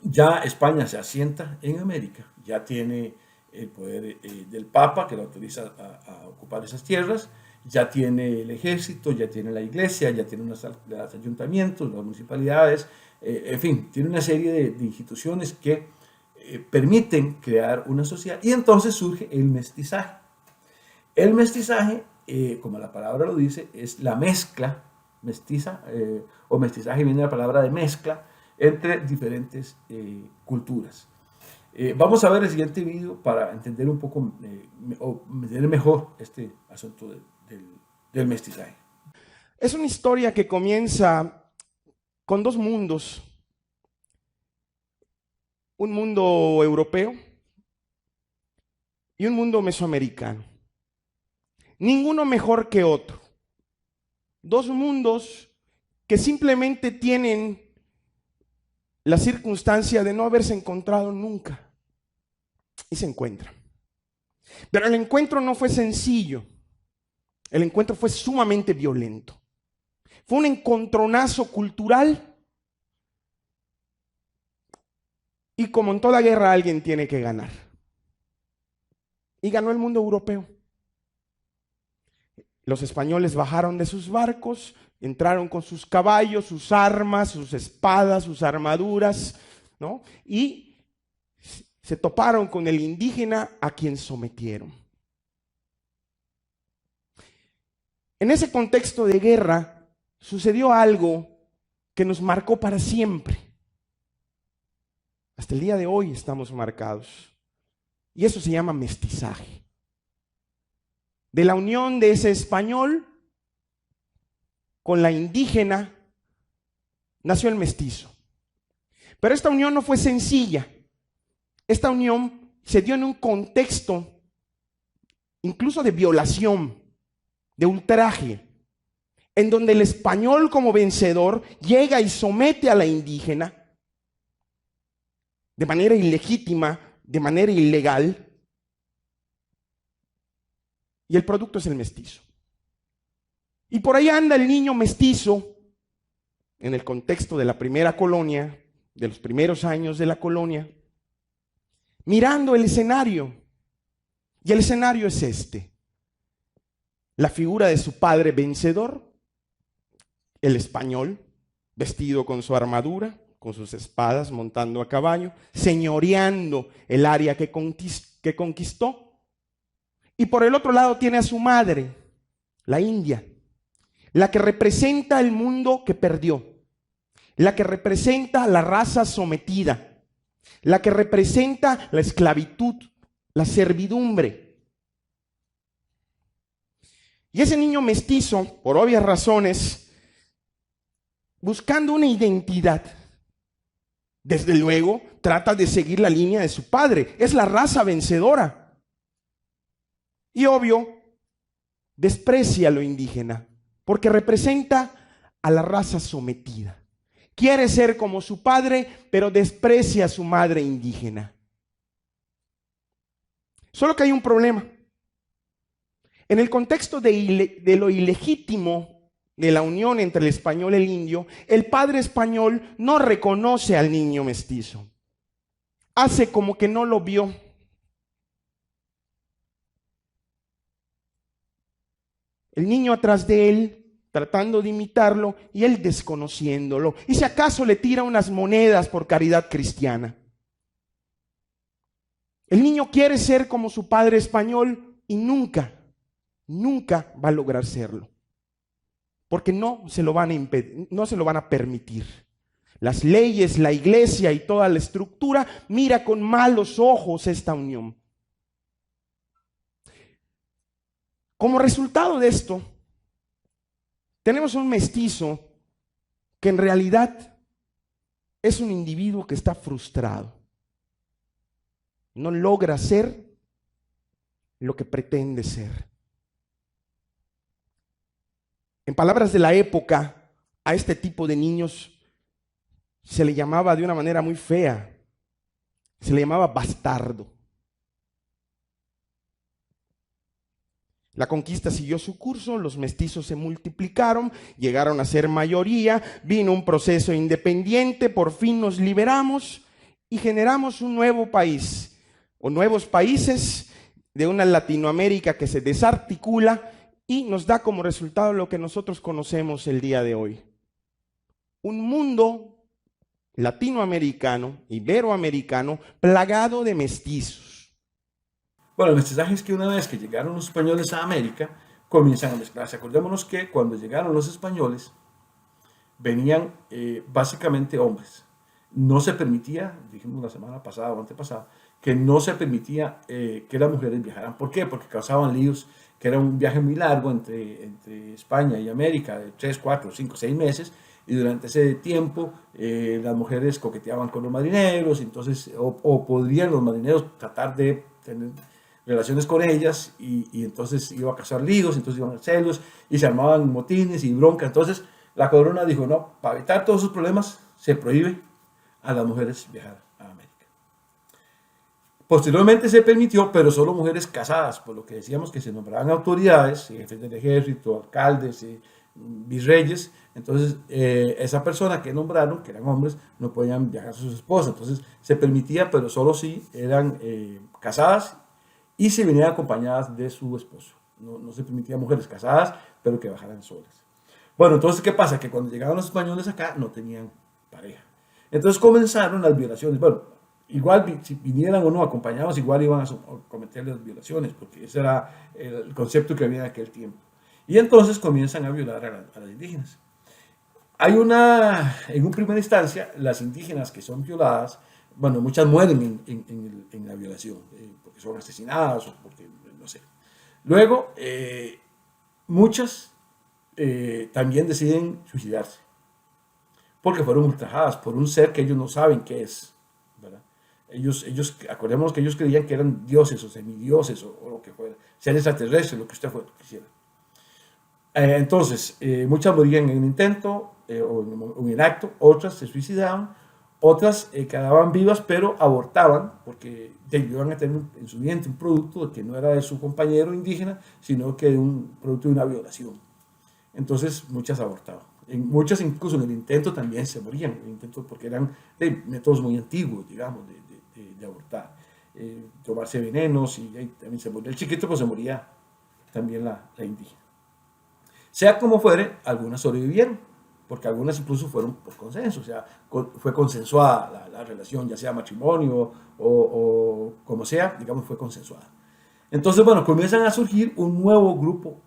ya España se asienta en América, ya tiene el poder del Papa que lo autoriza a ocupar esas tierras, ya tiene el ejército, ya tiene la iglesia, ya tiene los ayuntamientos, las municipalidades, en fin, tiene una serie de instituciones que permiten crear una sociedad y entonces surge el mestizaje. El mestizaje, como la palabra lo dice, es la mezcla, mestiza o mestizaje viene de la palabra de mezcla entre diferentes culturas. Vamos a ver el siguiente video para entender un poco o entender mejor este asunto del mestizaje. Es una historia que comienza con dos mundos, un mundo europeo y un mundo mesoamericano. Ninguno mejor que otro. Dos mundos que simplemente tienen la circunstancia de no haberse encontrado nunca y se encuentran. Pero el encuentro no fue sencillo, el encuentro fue sumamente violento. Fue un encontronazo cultural y como en toda guerra alguien tiene que ganar. Y ganó el mundo europeo. Los españoles bajaron de sus barcos, entraron con sus caballos, sus armas, sus espadas, sus armaduras, ¿no? Y se toparon con el indígena a quien sometieron. En ese contexto de guerra sucedió algo que nos marcó para siempre. Hasta el día de hoy estamos marcados. Y eso se llama mestizaje. De la unión de ese español con la indígena nació el mestizo. Pero esta unión no fue sencilla. Esta unión se dio en un contexto incluso de violación, de ultraje, en donde el español como vencedor llega y somete a la indígena de manera ilegítima, de manera ilegal, y el producto es el mestizo. Y por ahí anda el niño mestizo en el contexto de la primera colonia, de los primeros años de la colonia, mirando el escenario. Y el escenario es este: la figura de su padre vencedor, el español, vestido con su armadura, con sus espadas, montando a caballo, señoreando el área que conquistó. Y por el otro lado tiene a su madre, la India, la que representa el mundo que perdió, la que representa la raza sometida, la que representa la esclavitud, la servidumbre. Y ese niño mestizo, por obvias razones, buscando una identidad. Desde luego, trata de seguir la línea de su padre. Es la raza vencedora. Y obvio, desprecia a lo indígena, porque representa a la raza sometida. Quiere ser como su padre, pero desprecia a su madre indígena. Solo que hay un problema. En el contexto de lo ilegítimo de la unión entre el español y el indio, el padre español no reconoce al niño mestizo. Hace como que no lo vio. El niño atrás de él, tratando de imitarlo, y él desconociéndolo. Y si acaso le tira unas monedas por caridad cristiana. El niño quiere ser como su padre español y nunca va a lograr serlo. Porque no se lo van a impedir, no se lo van a permitir. Las leyes, la iglesia y toda la estructura mira con malos ojos esta unión. Como resultado de esto, tenemos un mestizo que en realidad es un individuo que está frustrado. No logra ser lo que pretende ser. En palabras de la época, a este tipo de niños se le llamaba de una manera muy fea. Se le llamaba bastardo. La conquista siguió su curso, los mestizos se multiplicaron, llegaron a ser mayoría, vino un proceso independiente, por fin nos liberamos y generamos un nuevo país, o nuevos países de una Latinoamérica que se desarticula y nos da como resultado lo que nosotros conocemos el día de hoy. Un mundo latinoamericano, iberoamericano, plagado de mestizos. Bueno, el mestizaje es que una vez que llegaron los españoles a América, comienzan a mezclarse. Acordémonos que cuando llegaron los españoles, venían básicamente hombres. No se permitía, dijimos la semana pasada o antepasada, que no se permitía que las mujeres viajaran. ¿Por qué? Porque causaban líos, que era un viaje muy largo entre España y América, de 3, 4, 5, 6 meses, y durante ese tiempo las mujeres coqueteaban con los marineros, entonces, o podrían los marineros tratar de tener relaciones con ellas, y entonces iba a causar líos, entonces iban a celos, y se armaban motines y bronca. Entonces la corona dijo, no, para evitar todos esos problemas, se prohíbe a las mujeres viajar a América. Posteriormente se permitió, pero solo mujeres casadas, por lo que decíamos que se nombraban autoridades, jefes del ejército, alcaldes, virreyes. Entonces esa persona que nombraron, que eran hombres, no podían viajar a sus esposas. Entonces se permitía, pero solo si eran casadas y si venían acompañadas de su esposo. No se permitía mujeres casadas, pero que bajaran solas. Bueno, entonces, ¿qué pasa? Que cuando llegaban los españoles acá, no tenían pareja. Entonces comenzaron las violaciones. Bueno, igual si vinieran o no acompañados, igual iban a cometer las violaciones, porque ese era el concepto que había en aquel tiempo. Y entonces comienzan a violar a las indígenas. Hay en una primera instancia, las indígenas que son violadas, bueno, muchas mueren en la violación, porque son asesinadas o porque, no sé. Luego, muchas también deciden suicidarse, porque fueron ultrajadas por un ser que ellos no saben qué es, ¿verdad? Ellos, acordémonos que ellos creían que eran dioses o semidioses o lo que fuera, seres extraterrestres, lo que usted quisiera. Entonces, muchas morían en el intento o en el acto, otras se suicidaban, otras quedaban vivas pero abortaban porque iban a tener en su vientre un producto que no era de su compañero indígena, sino que de un producto de una violación. Entonces, muchas abortaban. Muchas incluso en el intento también se morían, en el intento porque eran métodos muy antiguos, digamos, de abortar. Tomarse venenos y también se moría el chiquito, pues se moría también la indígena. Sea como fuere, algunas sobrevivieron, porque algunas incluso fueron por consenso, o sea, fue consensuada la relación, ya sea matrimonio o como sea, digamos, fue consensuada. Entonces, bueno, comienzan a surgir un nuevo grupo,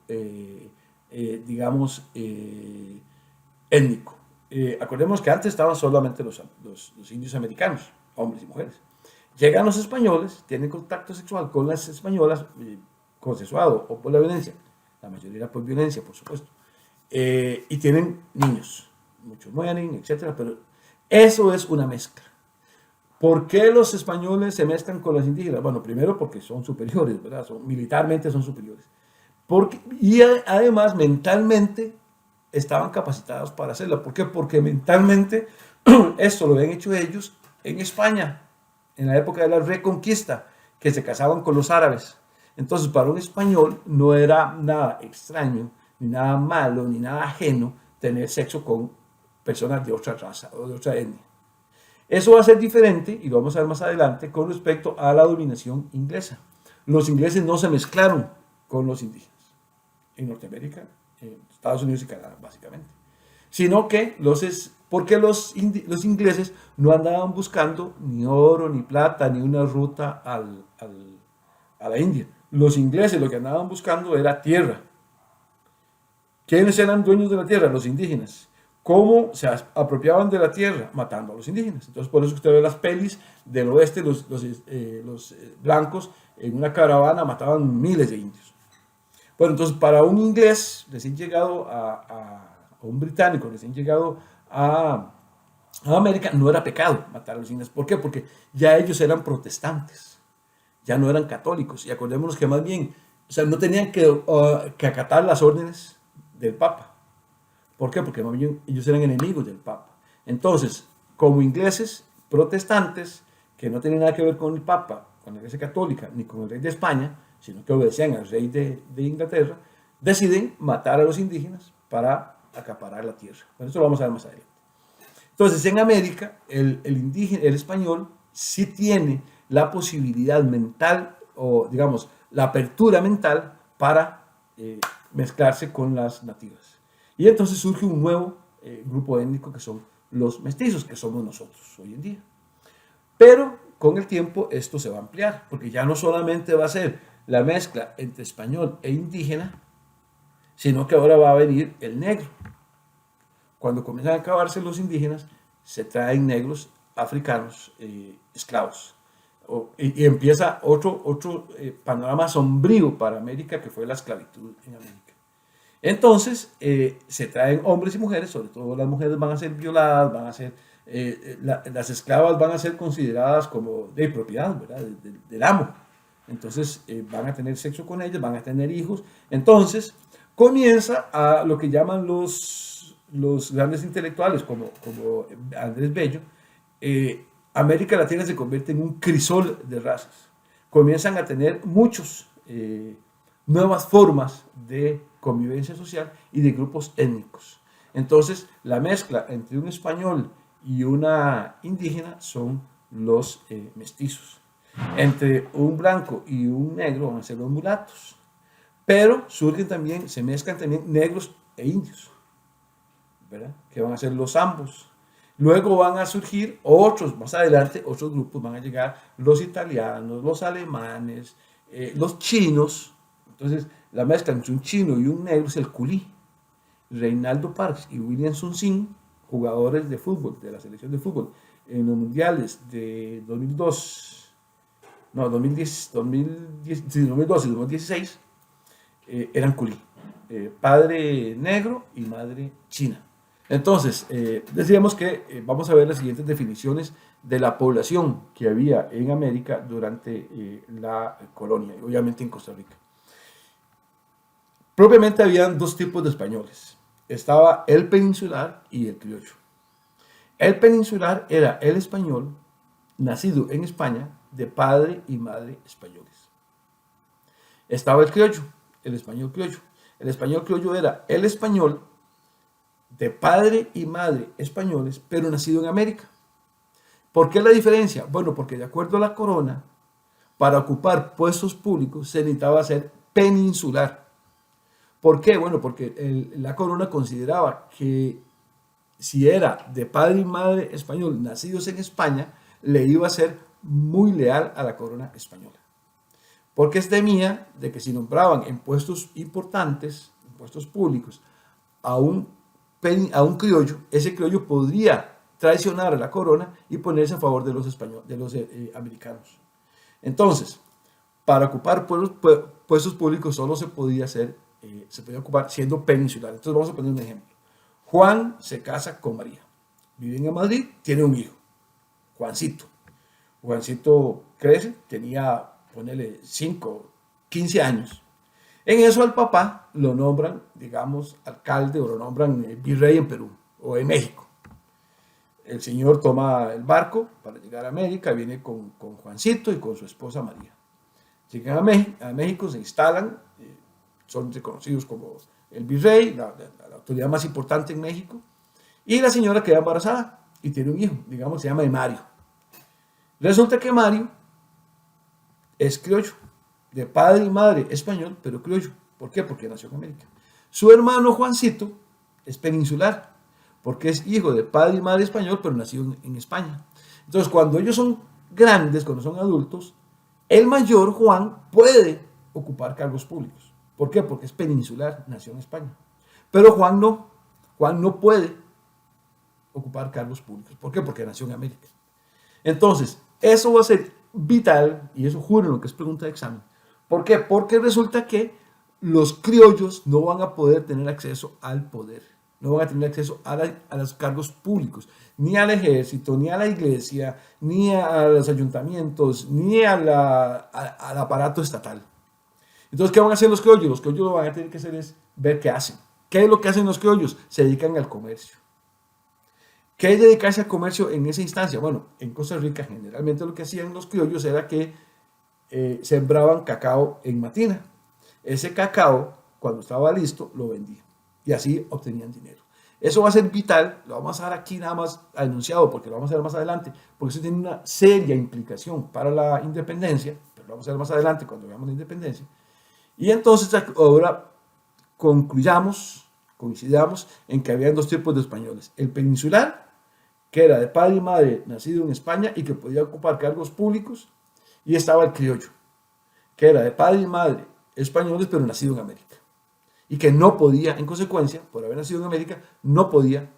digamos, étnico. Acordemos que antes estaban solamente los indios americanos, hombres y mujeres. Llegan los españoles, tienen contacto sexual con las españolas, consensuado o por la violencia, la mayoría por violencia, por supuesto, y tienen niños muchos mueren, etcétera, pero eso es una mezcla. ¿Por qué los españoles se mezclan con los indígenas? Bueno, primero porque son superiores, ¿verdad? Militarmente son superiores. Y además mentalmente estaban capacitados para hacerlo. ¿Por qué? Porque mentalmente esto lo habían hecho ellos en España, en la época de la Reconquista, que se casaban con los árabes. Entonces, para un español no era nada extraño, ni nada malo, ni nada ajeno tener sexo con personas de otra raza o de otra etnia. Eso va a ser diferente, y lo vamos a ver más adelante, con respecto a la dominación inglesa. Los ingleses no se mezclaron con los indígenas en Norteamérica, en Estados Unidos y Canadá, básicamente. Sino que porque los ingleses no andaban buscando ni oro, ni plata, ni una ruta a la India. Los ingleses lo que andaban buscando era tierra. ¿Quiénes eran dueños de la tierra? Los indígenas. ¿Cómo se apropiaban de la tierra? Matando a los indígenas. Entonces, por eso usted ve las pelis del oeste, los blancos en una caravana mataban miles de indios. Bueno, entonces, para un inglés recién llegado a un británico recién llegado a América, no era pecado matar a los indígenas. ¿Por qué? Porque ya ellos eran protestantes, ya no eran católicos. Y acordémonos que más bien, o sea, no tenían que acatar las órdenes del Papa. ¿Por qué? Porque ellos eran enemigos del Papa. Entonces, como ingleses protestantes, que no tenían nada que ver con el Papa, con la Iglesia Católica, ni con el rey de España, sino que obedecían al rey de Inglaterra, deciden matar a los indígenas para acaparar la tierra. Bueno, eso lo vamos a ver más adelante. Entonces, en América, el español sí tiene la posibilidad mental, o digamos, la apertura mental para mezclarse con las nativas. Y entonces surge un nuevo grupo étnico que son los mestizos, que somos nosotros hoy en día. Pero con el tiempo esto se va a ampliar, porque ya no solamente va a ser la mezcla entre español e indígena, sino que ahora va a venir el negro. Cuando comienzan a acabarse los indígenas, se traen negros africanos esclavos. Y empieza otro panorama sombrío para América, que fue la esclavitud en América. Entonces, se traen hombres y mujeres, sobre todo las mujeres van a ser violadas, las esclavas van a ser consideradas como de propiedad, ¿verdad? Del amo. Entonces, van a tener sexo con ellas, van a tener hijos. Entonces, comienza a lo que llaman los grandes intelectuales, como Andrés Bello, América Latina se convierte en un crisol de razas. Comienzan a tener nuevas formas de convivencia social y de grupos étnicos. Entonces, la mezcla entre un español y una indígena son los mestizos. Entre un blanco y un negro van a ser los mulatos. Pero se mezclan también negros e indios, ¿verdad? Que van a ser los ambos. Luego van a surgir más adelante, otros grupos, van a llegar los italianos, los alemanes, los chinos. Entonces, la mezcla entre un chino y un negro es el culí. Reinaldo Parks y William Sonsín, jugadores de fútbol, de la selección de fútbol, en los mundiales de 2002 y 2016, eran culí. Padre negro y madre china. Entonces, decíamos que vamos a ver las siguientes definiciones de la población que había en América durante la colonia, y obviamente en Costa Rica. Propiamente habían dos tipos de españoles. Estaba el peninsular y el criollo. El peninsular era el español nacido en España de padre y madre españoles. Estaba el criollo, el español criollo. El español criollo era el español de padre y madre españoles, pero nacido en América. ¿Por qué la diferencia? Bueno, porque de acuerdo a la corona, para ocupar puestos públicos se necesitaba ser peninsular. ¿Por qué? Bueno, porque la corona consideraba que si era de padre y madre español nacidos en España, le iba a ser muy leal a la corona española. Porque temía de que si nombraban en puestos importantes, en puestos públicos, a un criollo, ese criollo podría traicionar a la corona y ponerse a favor de los americanos. Entonces, para ocupar puestos públicos solo se podía ocupar siendo peninsular. Entonces vamos a poner un ejemplo. Juan se casa con María. Viven en Madrid, tiene un hijo, Juancito. Juancito crece, tenía, ponele, 5, 15 años. En eso al papá lo nombran, digamos, alcalde o lo nombran virrey en Perú o en México. El señor toma el barco para llegar a América, viene con Juancito y con su esposa María. Llegan a México, se instalan, son reconocidos como el virrey, la autoridad más importante en México, y la señora queda embarazada y tiene un hijo, digamos, se llama Mario. Resulta que Mario es criollo, de padre y madre español, pero criollo. ¿Por qué? Porque nació en América. Su hermano Juancito es peninsular, porque es hijo de padre y madre español, pero nacido en España. Entonces, cuando ellos son grandes, cuando son adultos, el mayor, Juan, puede ocupar cargos públicos. ¿Por qué? Porque es peninsular, nació en España. Pero Juan no puede ocupar cargos públicos. ¿Por qué? Porque nació en América. Entonces, eso va a ser vital, y eso juro lo que es pregunta de examen. ¿Por qué? Porque resulta que los criollos no van a poder tener acceso al poder, no van a tener acceso a los cargos públicos, ni al ejército, ni a la iglesia, ni a los ayuntamientos, ni al aparato estatal. Entonces, ¿qué van a hacer los criollos? Los criollos lo van a tener que hacer es ver qué hacen. ¿Qué es lo que hacen los criollos? Se dedican al comercio. ¿Qué es dedicarse al comercio en esa instancia? Bueno, en Costa Rica generalmente lo que hacían los criollos era que sembraban cacao en matina. Ese cacao, cuando estaba listo, lo vendían y así obtenían dinero. Eso va a ser vital, lo vamos a dar aquí nada más anunciado porque lo vamos a ver más adelante, porque eso tiene una seria implicación para la independencia, pero lo vamos a ver más adelante cuando veamos la independencia. Y entonces ahora coincidamos en que había dos tipos de españoles: el peninsular, que era de padre y madre nacido en España y que podía ocupar cargos públicos, y estaba el criollo, que era de padre y madre españoles pero nacido en América y que no podía, en consecuencia, por haber nacido en América, no podía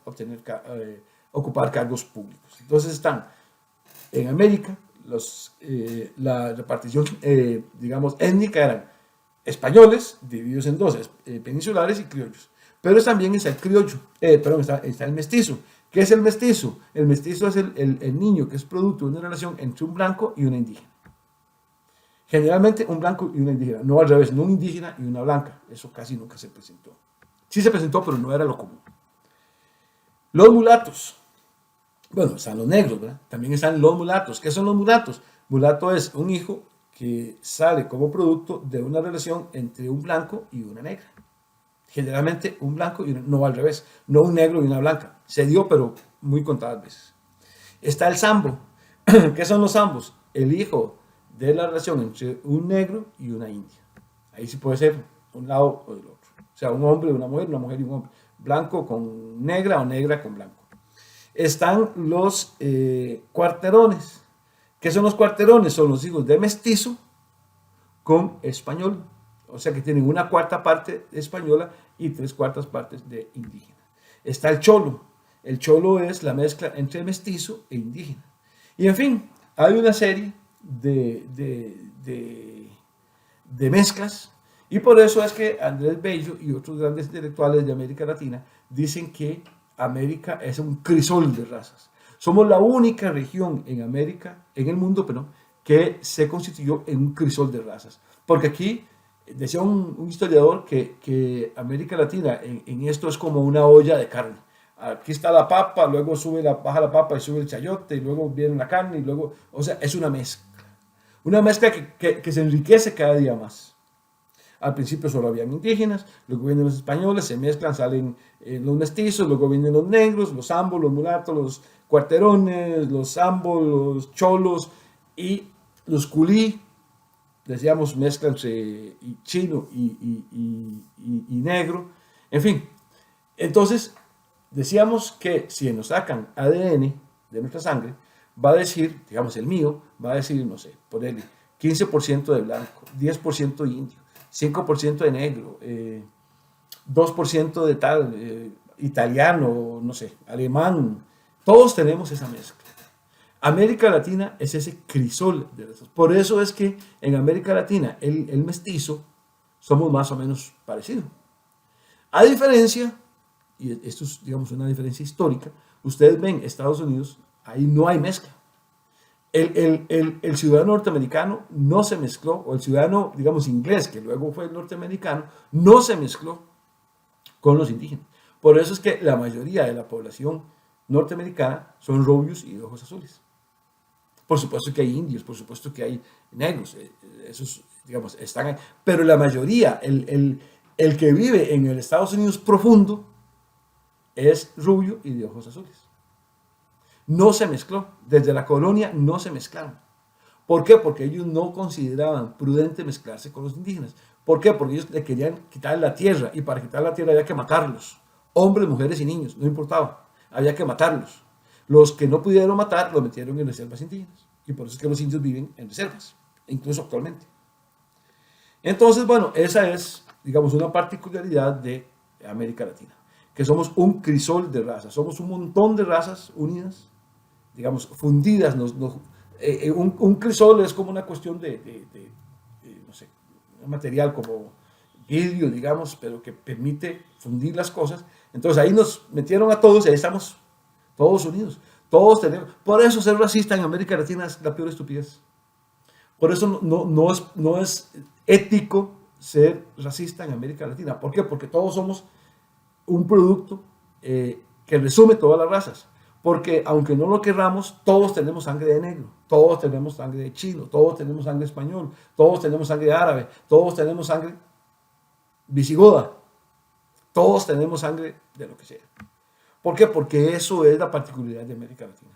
ocupar cargos públicos. Entonces están en América, la repartición, digamos, étnica eran españoles, divididos en dos, peninsulares y criollos. Pero también está el criollo, está el mestizo. ¿Qué es el mestizo? El mestizo es el niño que es producto de una relación entre un blanco y una indígena. Generalmente un blanco y una indígena, no al revés, no un indígena y una blanca. Eso casi nunca se presentó. Sí se presentó, pero no era lo común. Los mulatos. Bueno, están los negros, ¿verdad? También están los mulatos. ¿Qué son los mulatos? Mulato es un hijo que sale como producto de una relación entre un blanco y una negra. Generalmente un blanco y no al revés, no un negro y una blanca. Se dio, pero muy contadas veces. Está el sambo. ¿Qué son los zambos? El hijo de la relación entre un negro y una india. Ahí sí puede ser un lado o del otro. O sea, un hombre y una mujer y un hombre. Blanco con negra o negra con blanco. Están los cuarterones. ¿Qué son los cuarterones? Son los hijos de mestizo con español. O sea que tienen una cuarta parte española y 3/4 partes de indígena. Está el cholo. El cholo es la mezcla entre mestizo e indígena. Y en fin, hay una serie de mezclas, y por eso es que Andrés Bello y otros grandes intelectuales de América Latina dicen que América es un crisol de razas. Somos la única región en América, en el mundo, que se constituyó en un crisol de razas. Porque aquí, decía un historiador que América Latina en esto es como una olla de carne. Aquí está la papa, luego baja la papa y sube el chayote, y luego viene la carne, y luego, o sea, es una mezcla. Una mezcla que se enriquece cada día más. Al principio solo habían indígenas, luego vienen los españoles, se mezclan, salen los mestizos, luego vienen los negros, los zambos, los mulatos, los cuarterones, los zambos, los cholos y los culí. Decíamos mezcla entre chino y negro. En fin, entonces decíamos que si nos sacan ADN de nuestra sangre, va a decir, digamos el mío, va a decir, no sé, ponerle 15% de blanco, 10% de indio, 5% de negro, 2% de tal, italiano, no sé, alemán. Todos tenemos esa mezcla. América Latina es ese crisol de razas. Por eso es que en América Latina el mestizo somos más o menos parecidos. A diferencia y esto es, digamos, una diferencia histórica, ustedes ven Estados Unidos, ahí no hay mezcla. El ciudadano norteamericano no se mezcló, o el ciudadano, digamos, inglés, que luego fue el norteamericano, no se mezcló con los indígenas. Por eso es que la mayoría de la población norteamericana son rubios y de ojos azules. Por supuesto que hay indios, por supuesto que hay negros, esos, digamos, están ahí. Pero la mayoría, el que vive en el Estados Unidos profundo, es rubio y de ojos azules. No se mezcló, desde la colonia no se mezclaron. ¿Por qué? Porque ellos no consideraban prudente mezclarse con los indígenas. ¿Por qué? Porque ellos le querían quitar la tierra, y para quitar la tierra había que matarlos. Hombres, mujeres y niños, no importaba, había que matarlos. Los que no pudieron matar los metieron en reservas indígenas, y por eso es que los indios viven en reservas, incluso actualmente. Entonces, bueno, esa es, digamos, una particularidad de América Latina, que somos un crisol de razas, somos un montón de razas unidas, digamos, fundidas. Un crisol es como una cuestión de no sé, un material como vidrio, digamos, pero que permite fundir las cosas. Entonces ahí nos metieron a todos y ahí estamos todos unidos. Todos tenemos. Por eso ser racista en América Latina es la peor estupidez. Por eso no es ético ser racista en América Latina. ¿Por qué? Porque todos somos un producto que resume todas las razas. Porque aunque no lo querramos, todos tenemos sangre de negro, todos tenemos sangre de chino, todos tenemos sangre español, todos tenemos sangre árabe, todos tenemos sangre visigoda, todos tenemos sangre de lo que sea. ¿Por qué? Porque eso es la particularidad de América Latina.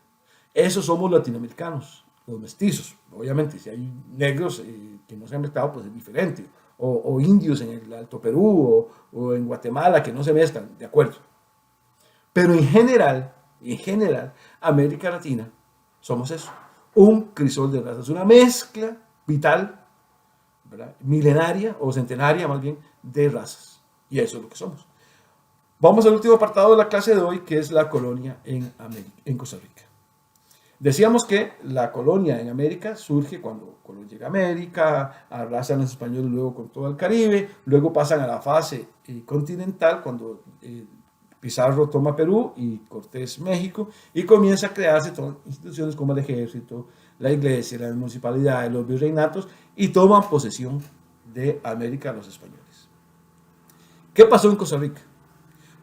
Eso somos latinoamericanos, los mestizos. Obviamente, si hay negros que no se han mezclado, pues es diferente. O indios en el Alto Perú o en Guatemala que no se mezclan, de acuerdo. Pero en general, América Latina somos eso, un crisol de razas, una mezcla vital, ¿verdad?, milenaria o centenaria más bien, de razas. Y eso es lo que somos. Vamos al último apartado de la clase de hoy, que es la colonia en Costa Rica. Decíamos que la colonia en América surge cuando Colón llega a América, arrasan los españoles luego con todo el Caribe, luego pasan a la fase continental cuando Pizarro toma Perú y Cortés México, y comienza a crearse todas instituciones como el ejército, la iglesia, la municipalidad, los virreinatos, y toman posesión de América los españoles. ¿Qué pasó en Costa Rica?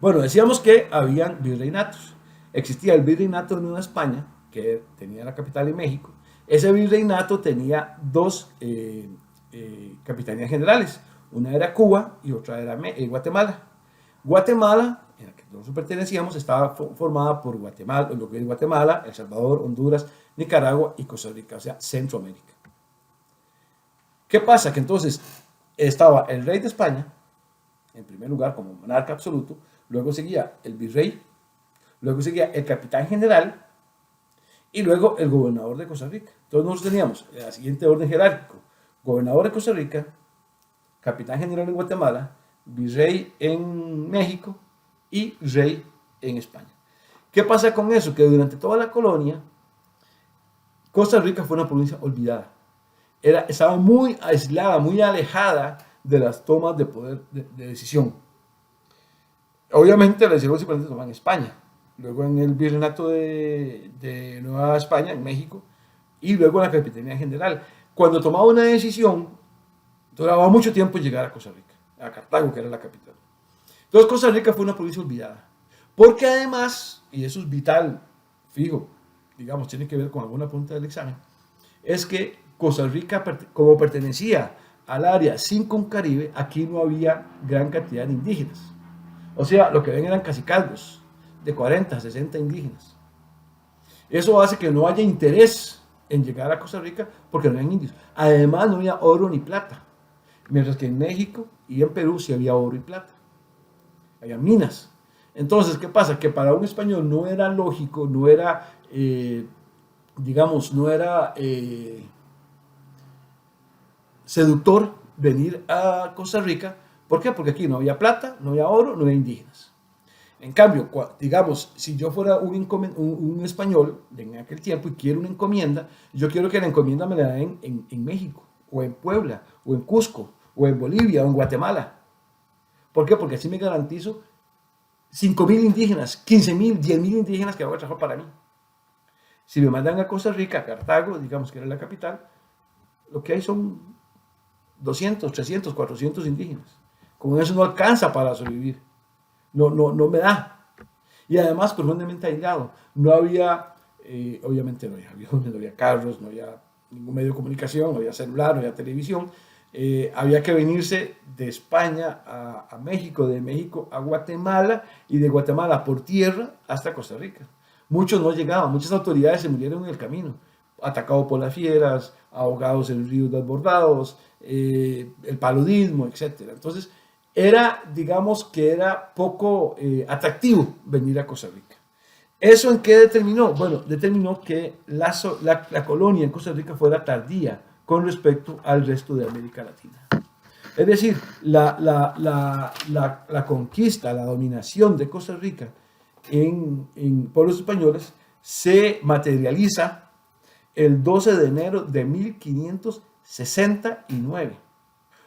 Bueno, decíamos que habían virreinatos. Existía el virreinato de Nueva España, que tenía la capital en México. Ese virreinato tenía dos capitanías generales. Una era Cuba y otra era Guatemala. Guatemala, en la que nosotros pertenecíamos, estaba formada por Guatemala, lo que es Guatemala, El Salvador, Honduras, Nicaragua y Costa Rica, o sea, Centroamérica. ¿Qué pasa? Que entonces estaba el rey de España, en primer lugar como monarca absoluto, luego seguía el virrey, luego seguía el capitán general y luego el gobernador de Costa Rica. Entonces nosotros teníamos el siguiente orden jerárquico: gobernador de Costa Rica, capitán general en Guatemala, virrey en México y rey en España. ¿Qué pasa con eso? Que durante toda la colonia, Costa Rica fue una provincia olvidada. Estaba muy aislada, muy alejada de las tomas de poder de decisión. Obviamente las decisiones se toman en España, luego en el virreinato de Nueva España, en México, y luego en la capitanía general. Cuando tomaba una decisión, duraba mucho tiempo llegar a Costa Rica, a Cartago, que era la capital. Entonces Costa Rica fue una provincia olvidada, porque además, y eso es vital, fijo, digamos, tiene que ver con alguna pregunta del examen, es que Costa Rica, como pertenecía al área 5 Caribe, aquí no había gran cantidad de indígenas. O sea, lo que ven eran cacicazgos de 40, 60 indígenas. Eso hace que no haya interés en llegar a Costa Rica porque no había indios. Además, no había oro ni plata. Mientras que en México y en Perú sí había oro y plata. Había minas. Entonces, ¿qué pasa? Que para un español no era lógico, no era, digamos, no era seductor venir a Costa Rica. ¿Por qué? Porque aquí no había plata, no había oro, no había indígenas. En cambio, digamos, si yo fuera un español en aquel tiempo y quiero una encomienda, yo quiero que la encomienda me la den en México, o en Puebla, o en Cusco, o en Bolivia, o en Guatemala. ¿Por qué? Porque así me garantizo 5.000 indígenas, 15.000, 10.000 indígenas que van a trabajar para mí. Si me mandan a Costa Rica, a Cartago, digamos que era la capital, lo que hay son 200, 300, 400 indígenas. Con eso no alcanza para sobrevivir. No me da. Y además profundamente aislado. No había, obviamente no había aviones, no había carros, no había ningún medio de comunicación, no había celular, no había televisión. Había que venirse de España a México, de México a Guatemala y de Guatemala por tierra hasta Costa Rica. Muchos no llegaban, muchas autoridades se murieron en el camino, atacados por las fieras, ahogados en ríos desbordados, el paludismo, etc. Entonces, digamos que era poco atractivo venir a Costa Rica. ¿Eso en qué determinó? Bueno, determinó que la colonia en Costa Rica fuera tardía con respecto al resto de América Latina. Es decir, la conquista, la dominación de Costa Rica por los españoles se materializa el 12 de enero de 1569.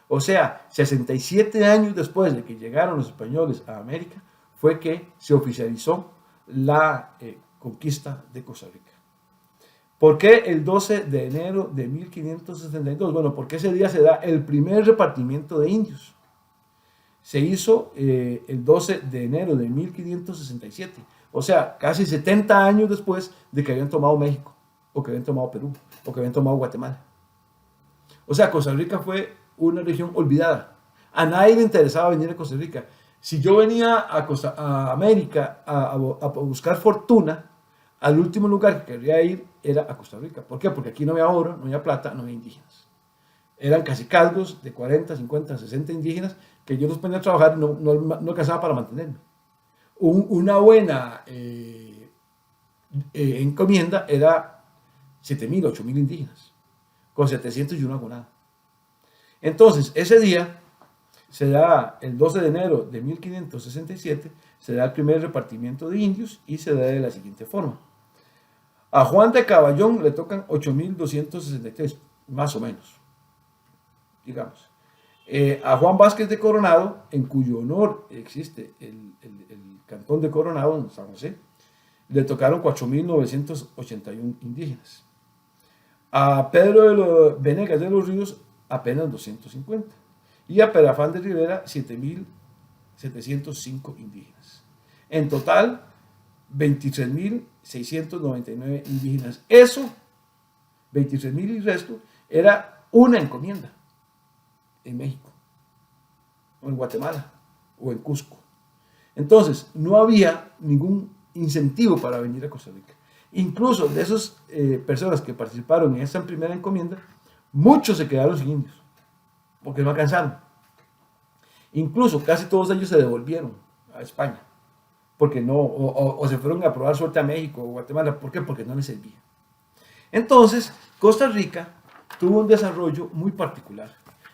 O sea, 67 años después de que llegaron los españoles a América, fue que se oficializó la conquista de Costa Rica. ¿Por qué el 12 de enero de 1562? Bueno, porque ese día se da el primer repartimiento de indios. Se hizo el 12 de enero de 1567. O sea, casi 70 años después de que habían tomado México, o que habían tomado Perú, o que habían tomado Guatemala. O sea, Costa Rica fue una región olvidada. A nadie le interesaba venir a Costa Rica. Si yo venía a América a buscar fortuna, al último lugar que quería ir era a Costa Rica. ¿Por qué? Porque aquí no había oro, no había plata, no había indígenas. Eran cacicazgos de 40, 50, 60 indígenas que yo los ponía a trabajar y no alcanzaba para mantenerme. Una buena encomienda era 7.000, 8.000 indígenas, con 700 y una gonada. Entonces, ese día se da el 12 de enero de 1567, se da el primer repartimiento de indios y se da de la siguiente forma. A Juan de Caballón le tocan 8.263, más o menos, digamos. A Juan Vázquez de Coronado, en cuyo honor existe el cantón de Coronado en San José, le tocaron 4.981 indígenas. A Pedro de Venegas de los Ríos, apenas 250. Y a Perafán de Rivera, 7.705 indígenas. En total, 23.699 indígenas. Eso, 23.000 y resto, era una encomienda en México, o en Guatemala, o en Cusco. Entonces, no había ningún incentivo para venir a Costa Rica. Incluso de esas personas que participaron en esa primera encomienda, muchos se quedaron sin indios, porque no alcanzaron. Incluso casi todos ellos se devolvieron a España, porque o se fueron a probar suerte a México o Guatemala. ¿Por qué? Porque no les servía. Entonces, Costa Rica tuvo un desarrollo muy particular.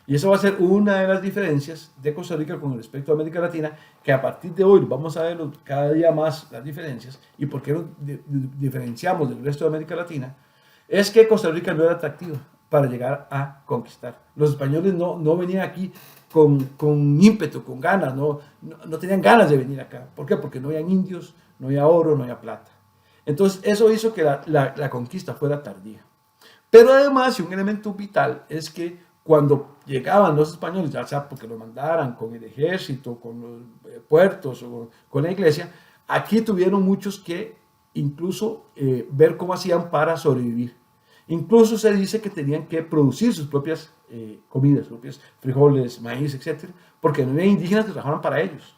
Y eso va a ser una de las diferencias de Costa Rica con respecto a América Latina, que a partir de hoy vamos a ver cada día más las diferencias. ¿Y por qué nos diferenciamos del resto de América Latina? Es que Costa Rica no era atractiva para llegar a conquistar. Los españoles no venían aquí con ímpetu, con ganas, no tenían ganas de venir acá. ¿Por qué? Porque no había indios, no había oro, no había plata. Entonces eso hizo que la conquista fuera tardía. Pero además, un elemento vital es que cuando llegaban los españoles, ya sea porque lo mandaran con el ejército, con los puertos o con la iglesia, aquí tuvieron muchos que incluso ver cómo hacían para sobrevivir. Incluso se dice que tenían que producir sus propias comidas, propios frijoles, maíz, etc., porque no había indígenas que trabajaran para ellos.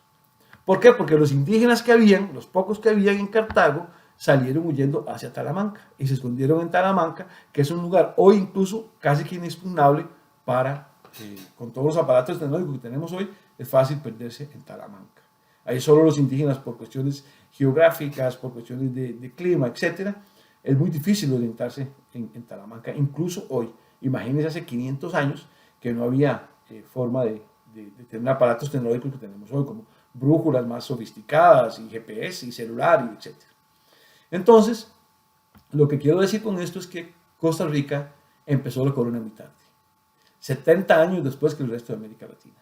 ¿Por qué? Porque los indígenas que habían, los pocos que habían en Cartago, salieron huyendo hacia Talamanca y se escondieron en Talamanca, que es un lugar hoy incluso casi que inexpugnable para, con todos los aparatos tecnológicos que tenemos hoy, es fácil perderse en Talamanca. Ahí solo los indígenas, por cuestiones geográficas, por cuestiones de clima, etc., es muy difícil orientarse en Talamanca, incluso hoy. Imagínense hace 500 años que no había forma de tener aparatos tecnológicos que tenemos hoy, como brújulas más sofisticadas, y GPS, y celular, y etc. Entonces, lo que quiero decir con esto es que Costa Rica empezó la colonia muy tarde, 70 años después que el resto de América Latina.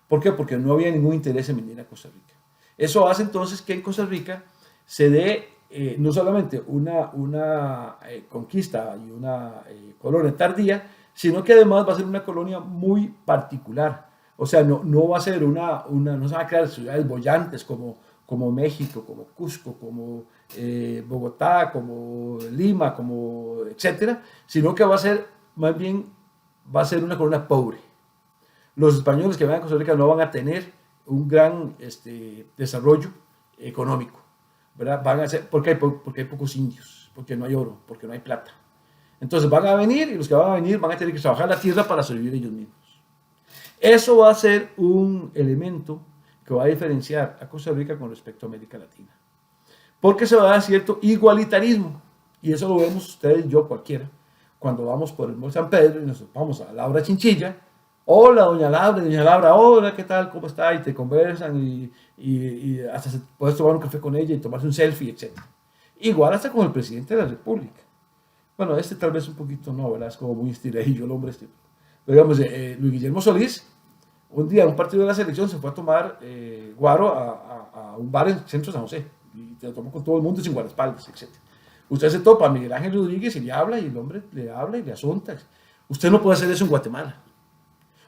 ¿Por qué? Porque no había ningún interés en venir a Costa Rica. Eso hace entonces que en Costa Rica se dé no solamente una conquista y una colonia tardía, sino que además va a ser una colonia muy particular. O sea, no va a ser no se van a crear ciudades bollantes como México, como Cusco, como Bogotá, como Lima, como etcétera, sino que va a ser, más bien, va a ser una colonia pobre. Los españoles que van a Costa Rica no van a tener un gran desarrollo económico, ¿verdad? Van a ser, porque hay pocos indios, porque no hay oro, porque no hay plata. Entonces van a venir y los que van a venir van a tener que trabajar la tierra para sobrevivir ellos mismos. Eso va a ser un elemento que va a diferenciar a Costa Rica con respecto a América Latina. Porque se va a dar cierto igualitarismo, y eso lo vemos ustedes, yo, cualquiera, cuando vamos por el Mall San Pedro y nos vamos a Laura Chinchilla. Hola, doña Laura, hola, ¿qué tal? ¿Cómo está? Y te conversan y hasta puedes tomar un café con ella y tomarse un selfie, etc. Igual hasta con el presidente de la República. Bueno, tal vez un poquito no, ¿verdad? Es como muy estiradillo el hombre. Pero digamos, Luis Guillermo Solís, un día en un partido de la selección se fue a tomar guaro a un bar en el centro de San José. Y te lo tomó con todo el mundo sin guardaespaldas, etc. Usted se topa a Miguel Ángel Rodríguez y le habla, y el hombre le habla y le asunta. Usted no puede hacer eso en Guatemala.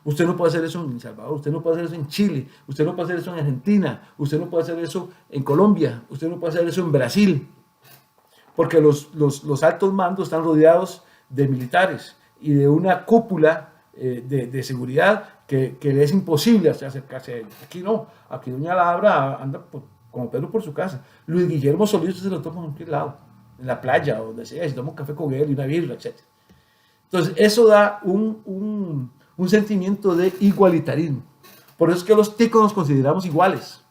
Usted no puede hacer eso en El Salvador, usted no puede hacer eso en Chile, usted no puede hacer eso en Argentina, usted no puede hacer eso en Colombia, usted no puede hacer eso en Brasil, porque los altos mandos están rodeados de militares y de una cúpula de seguridad que le es imposible acercarse a ellos. Aquí no, aquí doña Laura anda como Pedro por su casa. Luis Guillermo Solís se lo toma en cualquier lado, en la playa o donde sea, se toma un café con él y una birra, etc. Entonces eso da un sentimiento de igualitarismo. Por eso es que los ticos nos consideramos iguales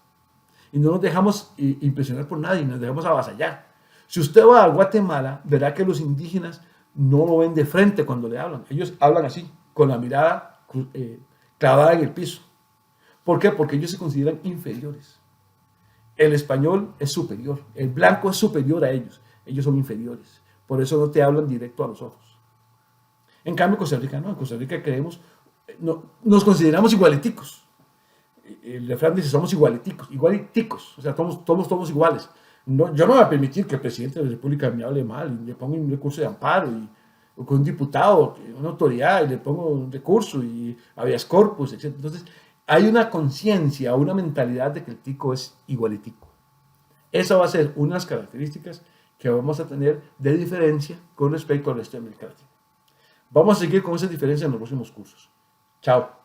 y no nos dejamos impresionar por nadie, nos dejamos avasallar. Si usted va a Guatemala, verá que los indígenas no lo ven de frente cuando le hablan. Ellos hablan así, con la mirada clavada en el piso. ¿Por qué? Porque ellos se consideran inferiores. El español es superior, el blanco es superior a ellos son inferiores. Por eso no te hablan directo a los ojos. En cambio, Costa Rica no. En Costa Rica nos consideramos igualiticos. El refrán dice, somos igualiticos. O sea, todos iguales. No, yo no voy a permitir que el presidente de la República me hable mal y le ponga un recurso de amparo, o con un diputado, una autoridad, y le pongo un recurso y habeas corpus, etc. Entonces, hay una conciencia, una mentalidad de que el tico es igualitico. Esa va a ser una de las características que vamos a tener de diferencia con respecto al resto de América Latina. Vamos a seguir con esas diferencias en los próximos cursos. Chao.